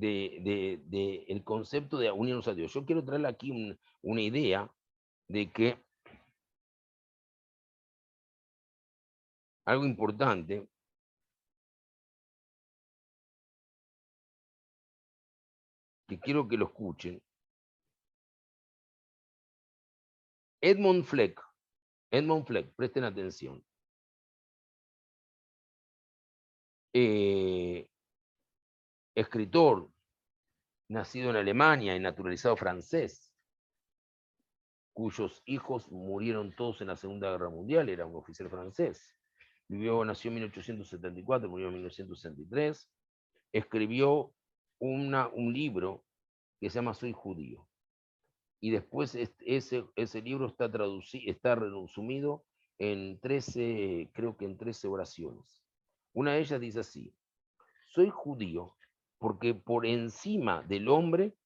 el concepto de unirnos a Dios. Yo quiero traerle aquí una idea de que algo importante que quiero que lo escuchen. Edmund Fleck, presten atención. Escritor, nacido en Alemania y naturalizado francés, cuyos hijos murieron todos en la Segunda Guerra Mundial, era un oficial francés. Nació en 1874, murió en 1963. Escribió un libro que se llama Soy judío. Y después ese libro está resumido en 13, creo que en 13 oraciones. Una de ellas dice así: soy judío porque por encima del hombre,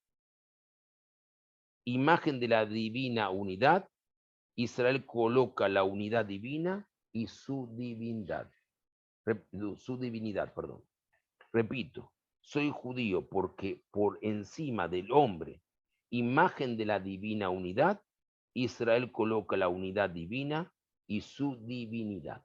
imagen de la divina unidad, Israel coloca la unidad divina y su divinidad. Perdón. Repito, soy judío porque por encima del hombre, imagen de la divina unidad, Israel coloca la unidad divina y su divinidad.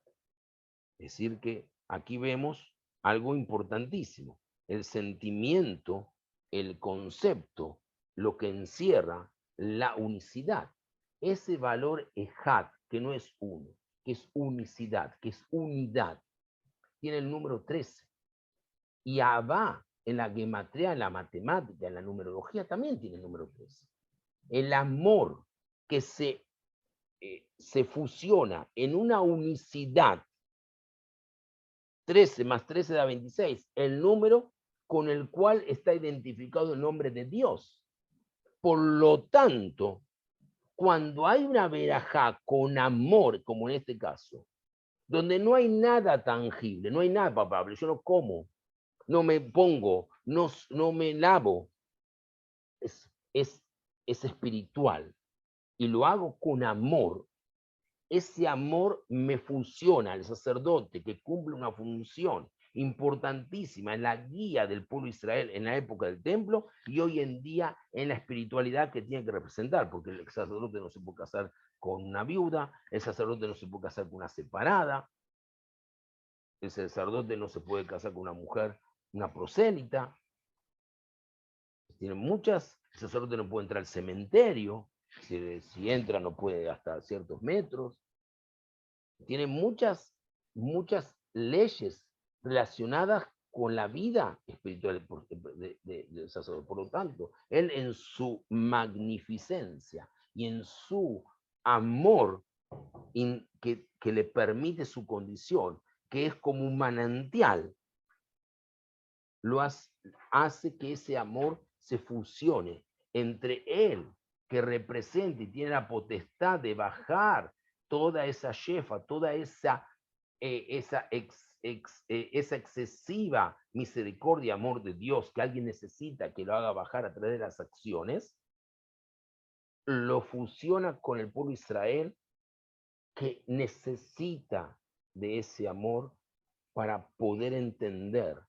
Es decir, que aquí vemos algo importantísimo, el sentimiento, el concepto, lo que encierra la unicidad. Ese valor ejad, que no es uno, que es unicidad, que es unidad, tiene el número 13. Y Abba, en la gematría, en la matemática, en la numerología, también tiene el número 13. El amor que se fusiona en una unicidad, 13 más 13 da 26, el número con el cual está identificado el nombre de Dios. Por lo tanto, cuando hay una verajá con amor, como en este caso, donde no hay nada tangible, no hay nada palpable, yo no como, no me pongo, no me lavo, es espiritual y lo hago con amor. Ese amor me funciona al sacerdote que cumple una función importantísima en la guía del pueblo de Israel en la época del templo y hoy en día en la espiritualidad que tiene que representar, porque el sacerdote no se puede casar con una viuda, el sacerdote no se puede casar con una separada, el sacerdote no se puede casar con una mujer, una prosélita. Tiene muchas, el sacerdote no puede entrar al cementerio, si entra no puede hasta ciertos metros. Tiene muchas leyes relacionadas con la vida espiritual del sacerdote. Por lo tanto, él en su magnificencia y en su amor que le permite su condición, que es como un manantial, hace que ese amor se fusione entre él, que representa y tiene la potestad de bajar toda esa shefa, toda esa excesiva misericordia y amor de Dios que alguien necesita que lo haga bajar a través de las acciones, lo fusiona con el pueblo de Israel que necesita de ese amor para poder entender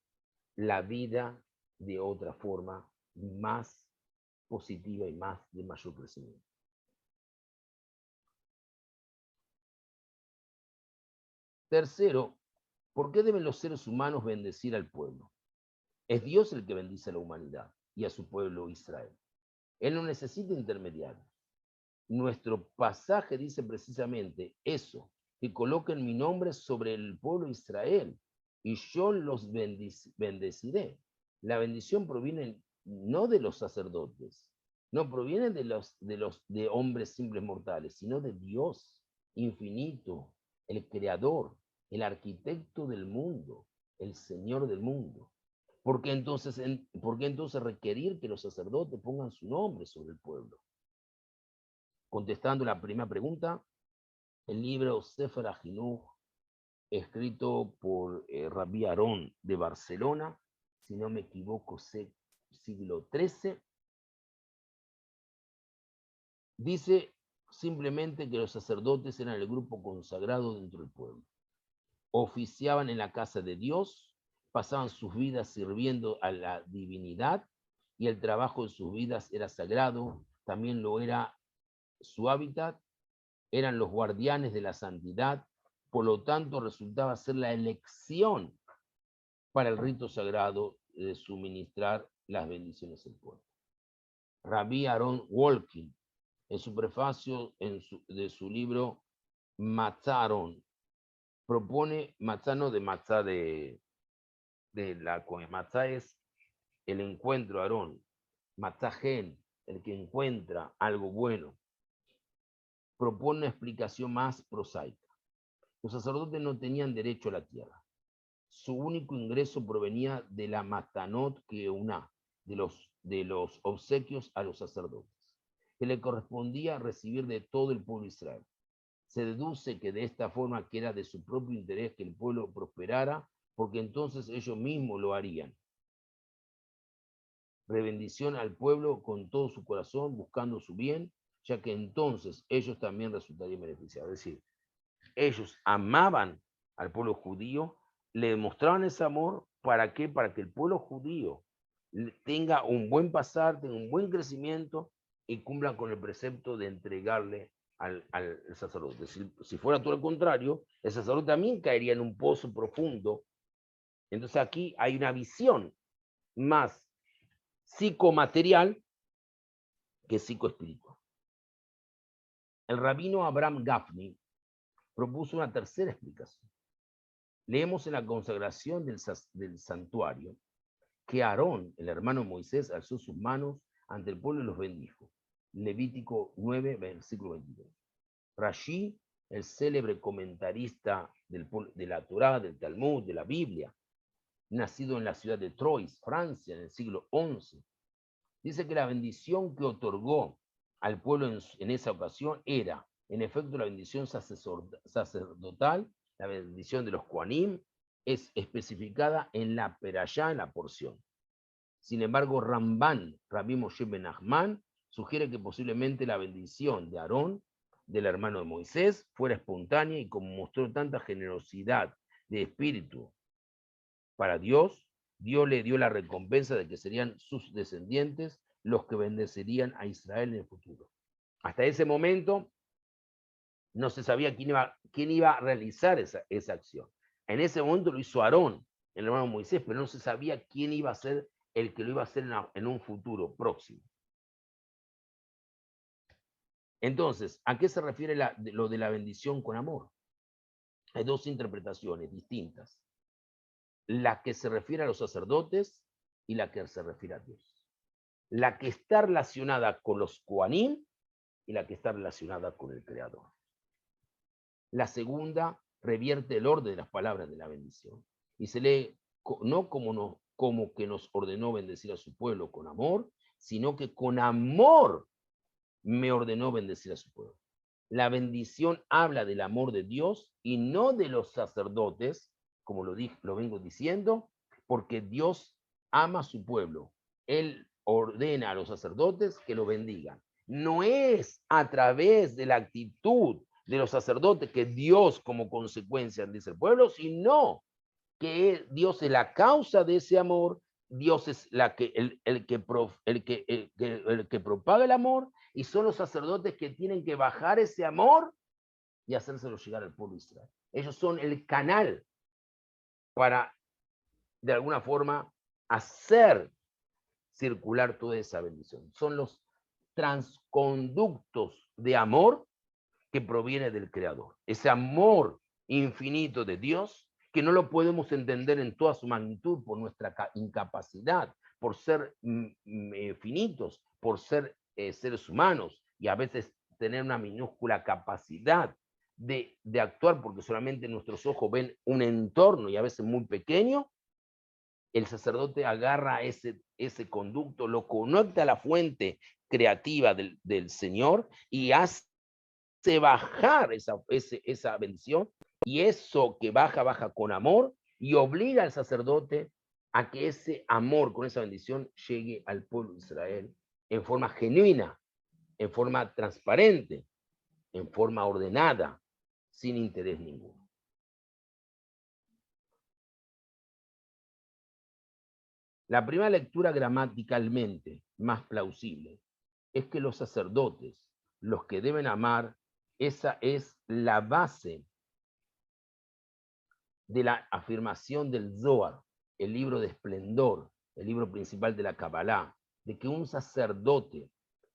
la vida de otra forma más positiva y más de mayor crecimiento. Tercero, ¿por qué deben los seres humanos bendecir al pueblo? Es Dios el que bendice a la humanidad y a su pueblo Israel. Él no necesita intermediarios. Nuestro pasaje dice precisamente eso, que coloquen mi nombre sobre el pueblo Israel y yo los bendeciré. La bendición proviene no de los sacerdotes, no proviene de hombres simples mortales, sino de Dios infinito, el creador, el arquitecto del mundo, el Señor del mundo. ¿Por qué entonces requerir que los sacerdotes pongan su nombre sobre el pueblo? Contestando la primera pregunta, el libro Sefer HaChinuch, escrito por Rabbi Aarón de Barcelona, si no me equivoco, siglo XIII, dice simplemente que los sacerdotes eran el grupo consagrado dentro del pueblo. Oficiaban en la casa de Dios, pasaban sus vidas sirviendo a la divinidad y el trabajo de sus vidas era sagrado, también lo era su hábitat, eran los guardianes de la santidad, por lo tanto resultaba ser la elección para el rito sagrado de suministrar las bendiciones al pueblo. Rabbi Aaron Wolkin, en su prefacio de su libro Matzah Aarón, propone Matzah no de Matzah de la Cohen. Matzah es el encuentro, Aarón. Matzah Gen, el que encuentra algo bueno. Propone una explicación más prosaica. Los sacerdotes no tenían derecho a la tierra. Su único ingreso provenía de la matanot keuná, de los obsequios a los sacerdotes, que le correspondía recibir de todo el pueblo de Israel. Se deduce que de esta forma que era de su propio interés que el pueblo prosperara, porque entonces ellos mismos lo harían. Rebendición al pueblo con todo su corazón, buscando su bien, ya que entonces ellos también resultarían beneficiados. Es decir, ellos amaban al pueblo judío, le demostraban ese amor, ¿para qué? Para que el pueblo judío tenga un buen pasar, tenga un buen crecimiento y cumplan con el precepto de entregarle al sacerdote. Si fuera todo lo contrario, el sacerdote también caería en un pozo profundo. Entonces aquí hay una visión más psicomaterial que psicoespiritual. El rabino Abraham Gafni propuso una tercera explicación. Leemos en la consagración del santuario que Aarón, el hermano de Moisés, alzó sus manos ante el pueblo y los bendijo. Levítico 9, versículo 22. Rashi, el célebre comentarista de la Torá, del Talmud, de la Biblia, nacido en la ciudad de Troyes, Francia, en el siglo XI, dice que la bendición que otorgó al pueblo en esa ocasión era, en efecto, la bendición sacerdotal, la bendición de los Kohanim, es especificada en la Perashá, en la porción. Sin embargo, Ramban, Rabbi Moshe ben Nachman, sugiere que posiblemente la bendición de Aarón, del hermano de Moisés, fuera espontánea y como mostró tanta generosidad de espíritu para Dios, Dios le dio la recompensa de que serían sus descendientes los que bendecirían a Israel en el futuro. Hasta ese momento no se sabía quién iba a realizar esa acción. En ese momento lo hizo Aarón, el hermano de Moisés, pero no se sabía quién iba a ser el que lo iba a hacer en un futuro próximo. Entonces, ¿a qué se refiere lo de la bendición con amor? Hay dos interpretaciones distintas. la que se refiere a los sacerdotes y la que se refiere a Dios. La que está relacionada con los Kohanim y la que está relacionada con el Creador. La segunda revierte el orden de las palabras de la bendición y se lee no como que nos ordenó bendecir a su pueblo con amor, sino que con amor me ordenó bendecir a su pueblo. La bendición habla del amor de Dios y no de los sacerdotes, como lo vengo diciendo, porque Dios ama a su pueblo. Él ordena a los sacerdotes que lo bendigan. No es a través de la actitud de los sacerdotes que Dios como consecuencia dice el pueblo, sino que Dios es la causa de ese amor, Dios es el que propaga el amor, y son los sacerdotes que tienen que bajar ese amor y hacérselo llegar al pueblo de Israel. Ellos son el canal para, de alguna forma, hacer circular toda esa bendición. Son los transconductos de amor que proviene del Creador. Ese amor infinito de Dios, que no lo podemos entender en toda su magnitud por nuestra incapacidad, por ser finitos, por ser seres humanos, y a veces tener una minúscula capacidad de actuar, porque solamente nuestros ojos ven un entorno y a veces muy pequeño. El sacerdote agarra ese conducto, lo conecta a la fuente creativa del Señor y hace bajar esa bendición, y eso que baja con amor, y obliga al sacerdote a que ese amor con esa bendición llegue al pueblo de Israel en forma genuina, en forma transparente, en forma ordenada, sin interés ninguno. La primera lectura gramaticalmente más plausible es que los sacerdotes, los que deben amar, esa es la base de la afirmación del Zohar, el libro de esplendor, el libro principal de la Kabbalah, de que un sacerdote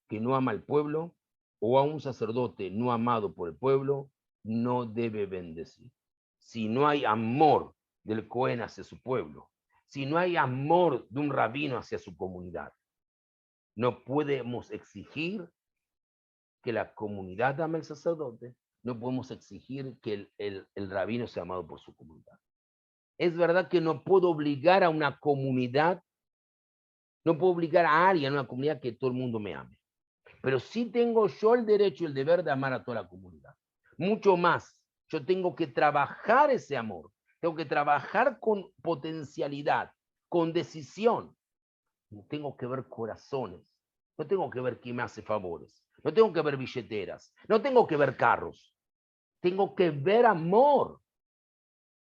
que no ama al pueblo, o a un sacerdote no amado por el pueblo, no debe bendecir. Si no hay amor del Cohen hacia su pueblo, si no hay amor de un rabino hacia su comunidad, no podemos exigir que la comunidad ame al sacerdote, no podemos exigir que el rabino sea amado por su comunidad. Es verdad que no puedo obligar a una comunidad, no puedo obligar a alguien, a una comunidad, que todo el mundo me ame. Pero sí tengo yo el derecho y el deber de amar a toda la comunidad. Mucho más, yo tengo que trabajar ese amor, tengo que trabajar con potencialidad, con decisión. Tengo que ver corazones, no tengo que ver quién me hace favores, no tengo que ver billeteras, no tengo que ver carros, tengo que ver amor.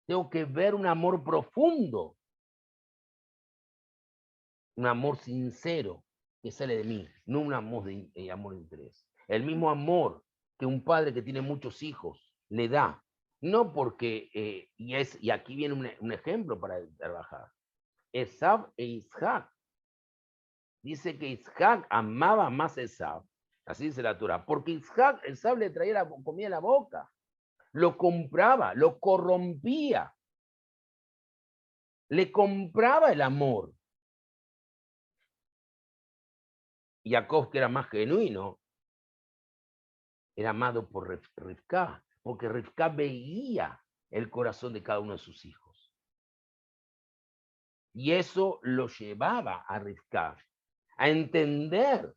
Tengo que ver un amor profundo, un amor sincero que sale de mí, no un amor amor de interés. El mismo amor que un padre que tiene muchos hijos le da, no porque, y aquí viene un ejemplo para trabajar. Esav e Isaac. Dice que Isaac amaba más a Esav, así dice la Torah, porque Esav le traía la comida a la boca, lo compraba, lo corrompía, le compraba el amor. Jacob, que era más genuino, era amado por Rivka, porque Rivka veía el corazón de cada uno de sus hijos. Y eso lo llevaba a Rivka a entender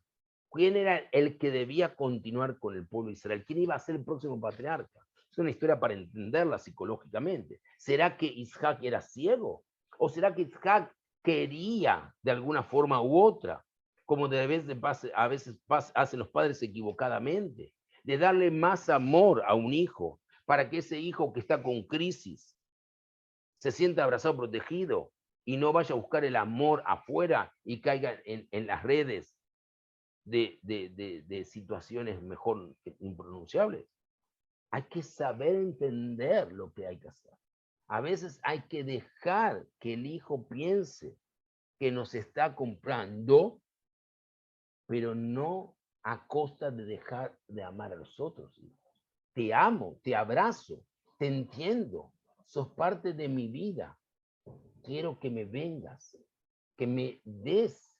quién era el que debía continuar con el pueblo de Israel, quién iba a ser el próximo patriarca. Es una historia para entenderla psicológicamente. ¿Será que Isaac era ciego? ¿O será que Isaac quería de alguna forma u otra, como a veces hacen los padres equivocadamente, de darle más amor a un hijo para que ese hijo que está con crisis se sienta abrazado, protegido, y no vaya a buscar el amor afuera y caiga en las redes de situaciones mejor impronunciables? Hay que saber entender lo que hay que hacer. A veces hay que dejar que el hijo piense que nos está comprando, pero no a costa de dejar de amar a los otros hijos. Te amo, te abrazo, te entiendo, sos parte de mi vida, Quiero que me vengas, que me des,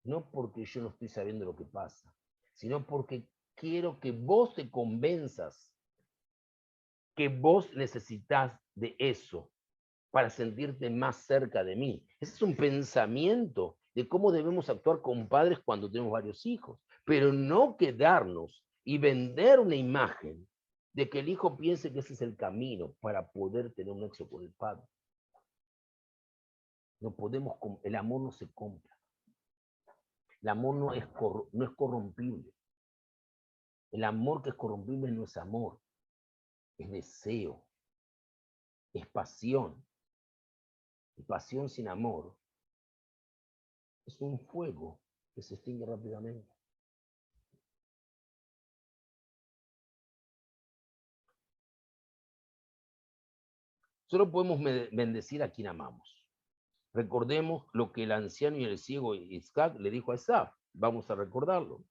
no porque yo no estoy sabiendo lo que pasa, sino porque quiero que vos te convenzas que vos necesitas de eso para sentirte más cerca de mí. Ese es un pensamiento de cómo debemos actuar con padres cuando tenemos varios hijos, pero no quedarnos y vender una imagen de que el hijo piense que ese es el camino para poder tener un nexo con el padre. No podemos, el amor no se compra. El amor no es corrompible. El amor que es corrompible no es amor, es deseo, es pasión. Y pasión sin amor es un fuego que se extingue rápidamente. Solo podemos bendecir a quien amamos. Recordemos lo que el anciano y el ciego Isaac le dijo a Esaf. Vamos a recordarlo.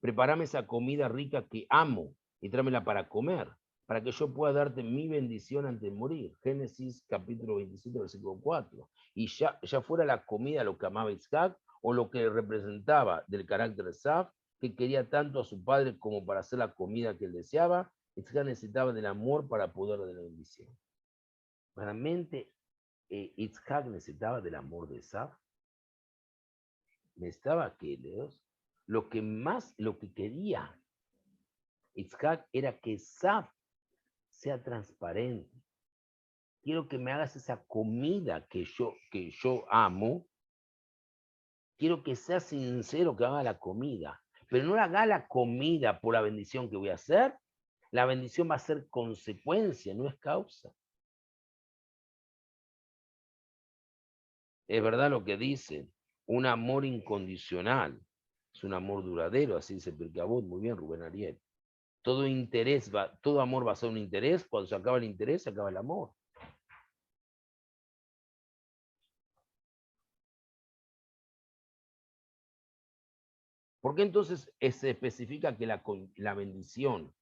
Prepárame esa comida rica que amo y tráemela para comer, para que yo pueda darte mi bendición antes de morir. Génesis capítulo 27, versículo 4. Y ya fuera la comida lo que amaba Isaac o lo que representaba del carácter de Esaf, que quería tanto a su padre como para hacer la comida que él deseaba, Isaac necesitaba del amor para poder dar la bendición. Realmente Isaac necesitaba del amor de Esaf. Necesitaba que Dios, lo que quería Isaac era que Esaf sea transparente. Quiero que me hagas esa comida que yo amo. Quiero que seas sincero que haga la comida. Pero no haga la comida por la bendición que voy a hacer. La bendición va a ser consecuencia, no es causa. Es verdad lo que dice, un amor incondicional. Es un amor duradero, así dice Pirkei Avot, muy bien, Rubén Ariel. Todo amor basado en un interés, cuando se acaba el interés, se acaba el amor. ¿Por qué entonces se especifica que la bendición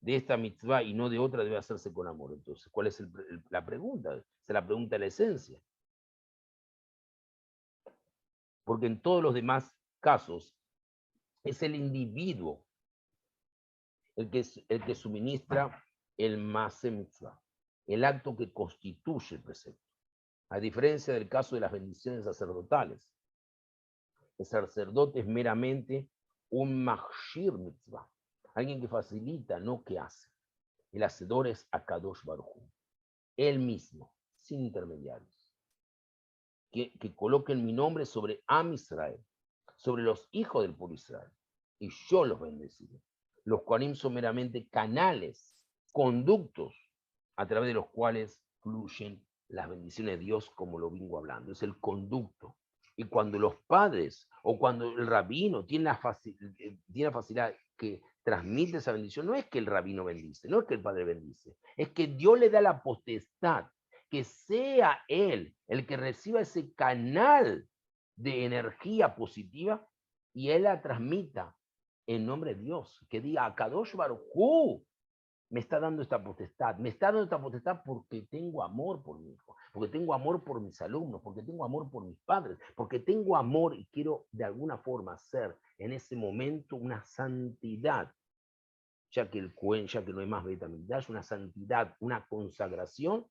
de esta mitzvah y no de otra debe hacerse con amor? Entonces, ¿cuál es la pregunta? Esa es la pregunta de la esencia. Porque en todos los demás casos es el individuo el que suministra el Maaseh Mitzvah, el acto que constituye el precepto. A diferencia del caso de las bendiciones sacerdotales, el sacerdote es meramente un Machshir Mitzvah, alguien que facilita, no que hace. El hacedor es Akadosh Baruj Hu, él mismo, sin intermediarios. Que coloquen mi nombre sobre Am Israel, sobre los hijos del pueblo Israel, y yo los bendeciré. Los Kohanim son meramente canales, conductos, a través de los cuales fluyen las bendiciones de Dios, como lo vengo hablando. Es el conducto. Y cuando los padres o cuando el rabino tiene la facilidad que transmite esa bendición, no es que el rabino bendice, no es que el padre bendice, es que Dios le da la potestad, que sea él el que reciba ese canal de energía positiva y él la transmita en nombre de Dios, que diga, Kadosh Baruj Hu me está dando esta potestad, me está dando esta potestad porque tengo amor por mi hijo, porque tengo amor por mis alumnos, porque tengo amor por mis padres, porque tengo amor y quiero de alguna forma hacer en ese momento una santidad, ya que ya que no hay más Beit HaMikdash, una santidad, una consagración,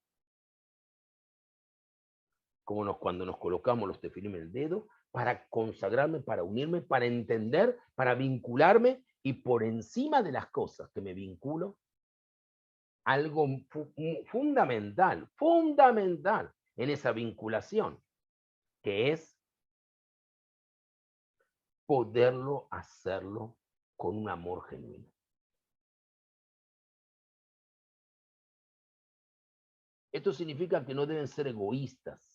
como cuando nos colocamos los tefilim en el dedo, para consagrarme, para unirme, para entender, para vincularme y por encima de las cosas que me vinculo, algo fundamental en esa vinculación, que es poderlo hacerlo con un amor genuino. Esto significa que no deben ser egoístas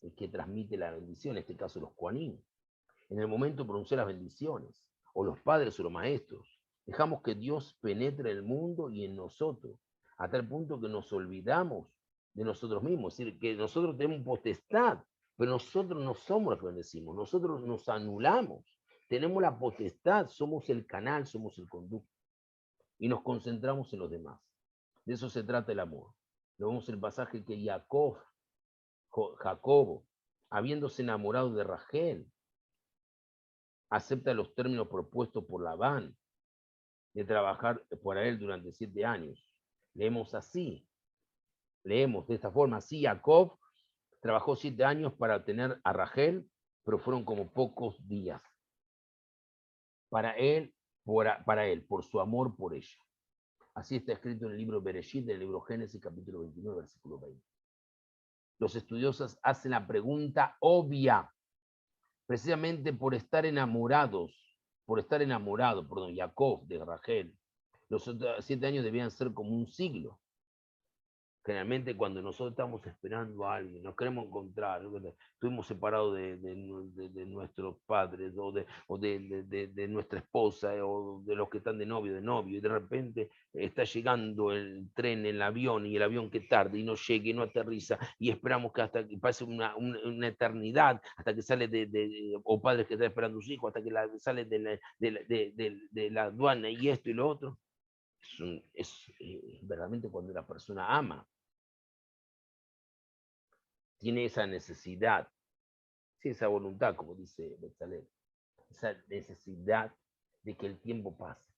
el que transmite la bendición, en este caso los Kohanim. En el momento de pronunciar las bendiciones, o los padres o los maestros, dejamos que Dios penetre en el mundo y en nosotros, a tal punto que nos olvidamos de nosotros mismos, es decir, que nosotros tenemos potestad, pero nosotros no somos los que bendecimos, nosotros nos anulamos, tenemos la potestad, somos el canal, somos el conducto, y nos concentramos en los demás. De eso se trata el amor. Lo vemos en el pasaje que Jacob Jacobo, habiéndose enamorado de Rachel, acepta los términos propuestos por Labán de trabajar para él durante 7 años. Leemos de esta forma, así Jacob trabajó 7 años para tener a Rachel, pero fueron como pocos días. Para él, por su amor por ella. Así está escrito en el libro Bereshit, en el libro Génesis, capítulo 29, versículo 20. Los estudiosos hacen la pregunta obvia, precisamente por estar enamorado, Jacob de Rachel, los 7 años debían ser como un siglo. Generalmente cuando nosotros estamos esperando a alguien, nos queremos encontrar, estuvimos separados de nuestros padres o de nuestra esposa o de los que están de novio, y de repente está llegando el tren, el avión, y el avión que tarde y no llega y no aterriza, y esperamos que hasta que pase una eternidad, hasta que sale o padres que están esperando a sus hijos, hasta que sale de la aduana y esto y lo otro. Es verdaderamente cuando la persona ama, tiene esa necesidad, sí, esa voluntad, como dice Betzalel, esa necesidad de que el tiempo pase.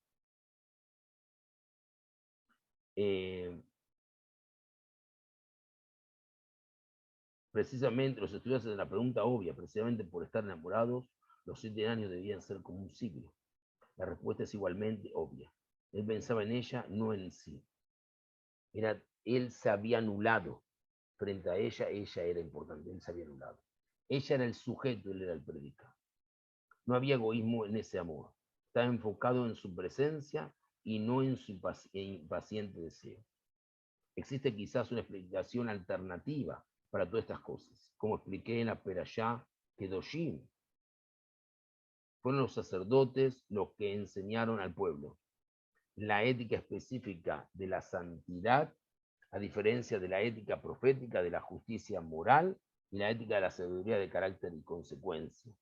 Precisamente, los estudiantes de la pregunta obvia, precisamente por estar enamorados, los 7 años debían ser como un siglo. La respuesta es igualmente obvia. Él pensaba en ella, no en sí. Él se había anulado frente a ella era importante, él se había anulado. Ella era el sujeto, él era el predicado. No había egoísmo en ese amor. Estaba enfocado en su presencia y no en su impaciente deseo. Existe quizás una explicación alternativa para todas estas cosas. Como expliqué en la Perashá Kedoshim, fueron los sacerdotes los que enseñaron al pueblo la ética específica de la santidad, a diferencia de la ética profética de la justicia moral y la ética de la sabiduría de carácter y consecuencia.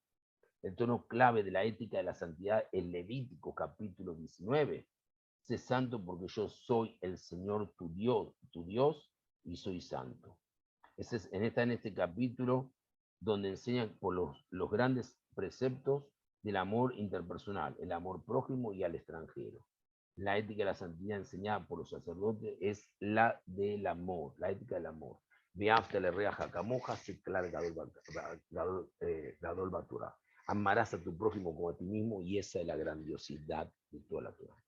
El tono clave de la ética de la santidad es Levítico capítulo 19. Sé santo porque yo soy el Señor tu Dios, y soy santo. Está en este capítulo donde enseñan por los grandes preceptos del amor interpersonal, el amor prójimo y al extranjero. La ética de la santidad enseñada por los sacerdotes es la del amor, la ética del amor. Amarás a tu prójimo como a ti mismo, y esa es la grandiosidad de toda la Torah.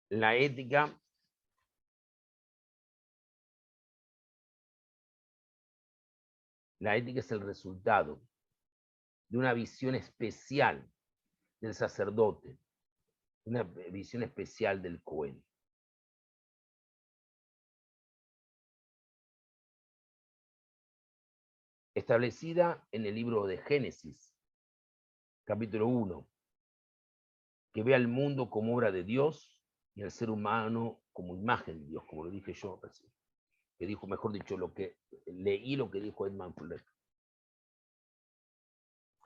La ética es el resultado de una visión especial del sacerdote, una visión especial del Cohen. Establecida en el libro de Génesis, capítulo 1, que ve al mundo como obra de Dios y al ser humano como imagen de Dios, como lo dije yo recién. Que dijo, mejor dicho, leí lo que dijo Edmund Fuller.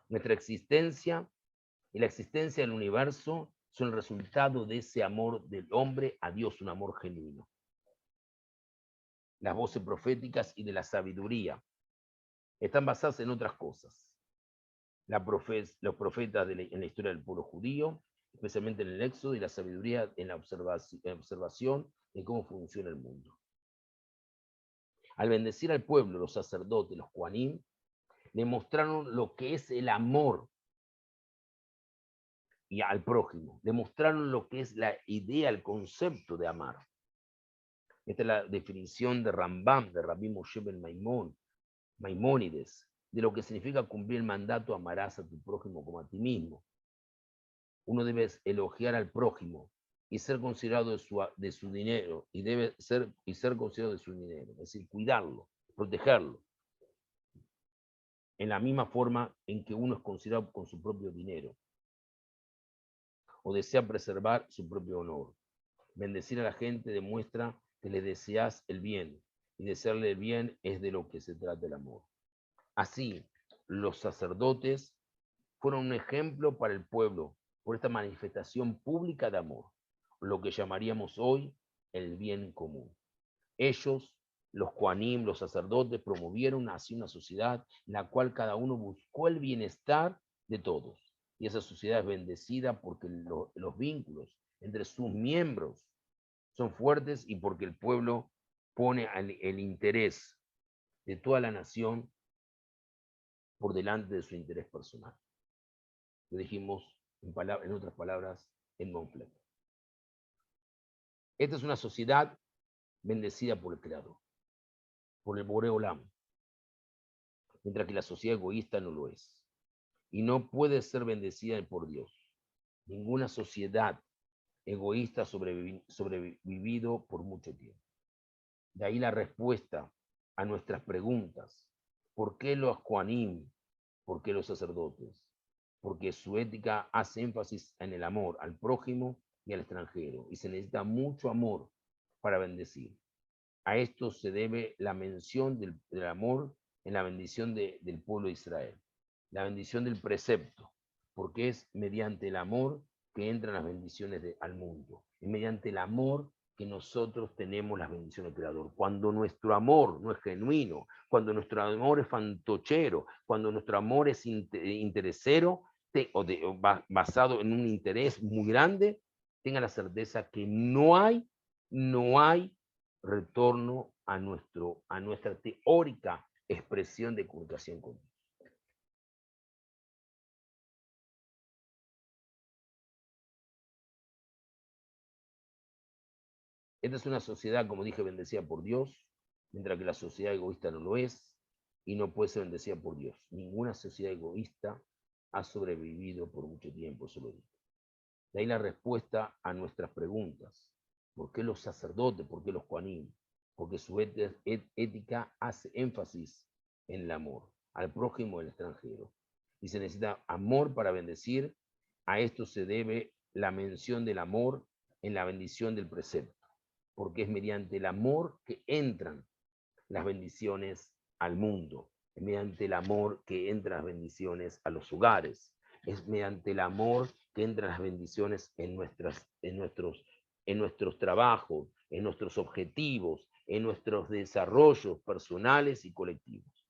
Nuestra existencia y la existencia del universo son el resultado de ese amor del hombre a Dios, un amor genuino. Las voces proféticas y de la sabiduría están basadas en otras cosas. Los profetas en la historia del pueblo judío, especialmente en el Éxodo, y la sabiduría en la observación de cómo funciona el mundo. Al bendecir al pueblo, los sacerdotes, los Kohanim, le mostraron lo que es el amor y al prójimo. Demostraron lo que es la idea, el concepto de amar. Esta es la definición de Rambam, de Rabbi Moshe ben Maimónides, de lo que significa cumplir el mandato: amarás a tu prójimo como a ti mismo. Uno debe elogiar al prójimo y ser considerado de su dinero, y ser considerado de su dinero, es decir, cuidarlo, protegerlo, en la misma forma en que uno es considerado con su propio dinero, o desea preservar su propio honor. Bendecir a la gente demuestra que le deseas el bien, y desearle el bien es de lo que se trata el amor. Así, los sacerdotes fueron un ejemplo para el pueblo por esta manifestación pública de amor, lo que llamaríamos hoy el bien común. Ellos, los Kohanim, los sacerdotes, promovieron así una sociedad en la cual cada uno buscó el bienestar de todos. Y esa sociedad es bendecida porque los vínculos entre sus miembros son fuertes y porque el pueblo pone el interés de toda la nación por delante de su interés personal. Lo dijimos, en otras palabras, en Monflet. Esta es una sociedad bendecida por el Creador, por el Boré Olam, mientras que la sociedad egoísta no lo es. Y no puede ser bendecida por Dios. Ninguna sociedad egoísta ha sobrevivido por mucho tiempo. De ahí la respuesta a nuestras preguntas. ¿Por qué los Kohanim? ¿Por qué los sacerdotes? Porque su ética hace énfasis en el amor al prójimo y al extranjero, y se necesita mucho amor para bendecir. A esto se debe la mención del amor en la bendición del pueblo de Israel, la bendición del precepto, porque es mediante el amor que entran las bendiciones al mundo, es mediante el amor que nosotros tenemos las bendiciones del Creador. Cuando nuestro amor no es genuino, cuando nuestro amor es fantochero, cuando nuestro amor es interesero, basado en un interés muy grande, tenga la certeza que no hay retorno a nuestra teórica expresión de comunicación con Dios. Esta es una sociedad, como dije, bendecida por Dios, mientras que la sociedad egoísta no lo es y no puede ser bendecida por Dios. Ninguna sociedad egoísta ha sobrevivido por mucho tiempo, eso lo digo. De ahí la respuesta a nuestras preguntas. ¿Por qué los sacerdotes? ¿Por qué los Kohanim? Porque su ética hace énfasis en el amor al prójimo y al extranjero. Y se necesita amor para bendecir. A esto se debe la mención del amor en la bendición del precepto, porque es mediante el amor que entran las bendiciones al mundo, es mediante el amor que entran las bendiciones a los hogares, es mediante el amor que entran las bendiciones en nuestros trabajos, en nuestros objetivos, en nuestros desarrollos personales y colectivos.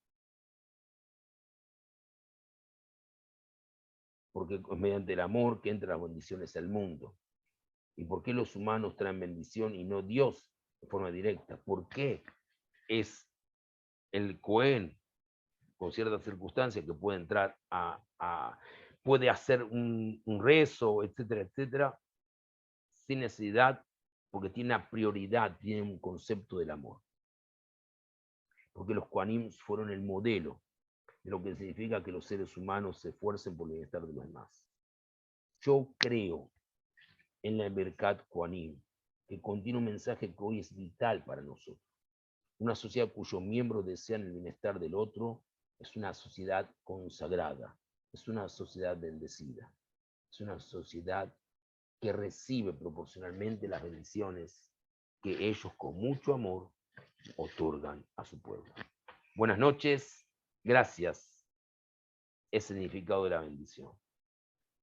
Porque es mediante el amor que entran las bendiciones al mundo. ¿Y por qué los humanos traen bendición y no Dios de forma directa? ¿Por qué es el Cohen, con ciertas circunstancias, que puede entrar puede hacer un rezo, etcétera, etcétera, sin necesidad, porque tiene una prioridad, tiene un concepto del amor? Porque los Kohanim fueron el modelo de lo que significa que los seres humanos se esfuercen por el bienestar de los demás. Yo creo en la Berkat Kohanim, que contiene un mensaje que hoy es vital para nosotros. Una sociedad cuyos miembros desean el bienestar del otro es una sociedad consagrada, es una sociedad bendecida, es una sociedad que recibe proporcionalmente las bendiciones que ellos con mucho amor otorgan a su pueblo. Buenas noches, gracias. Es el significado de la bendición.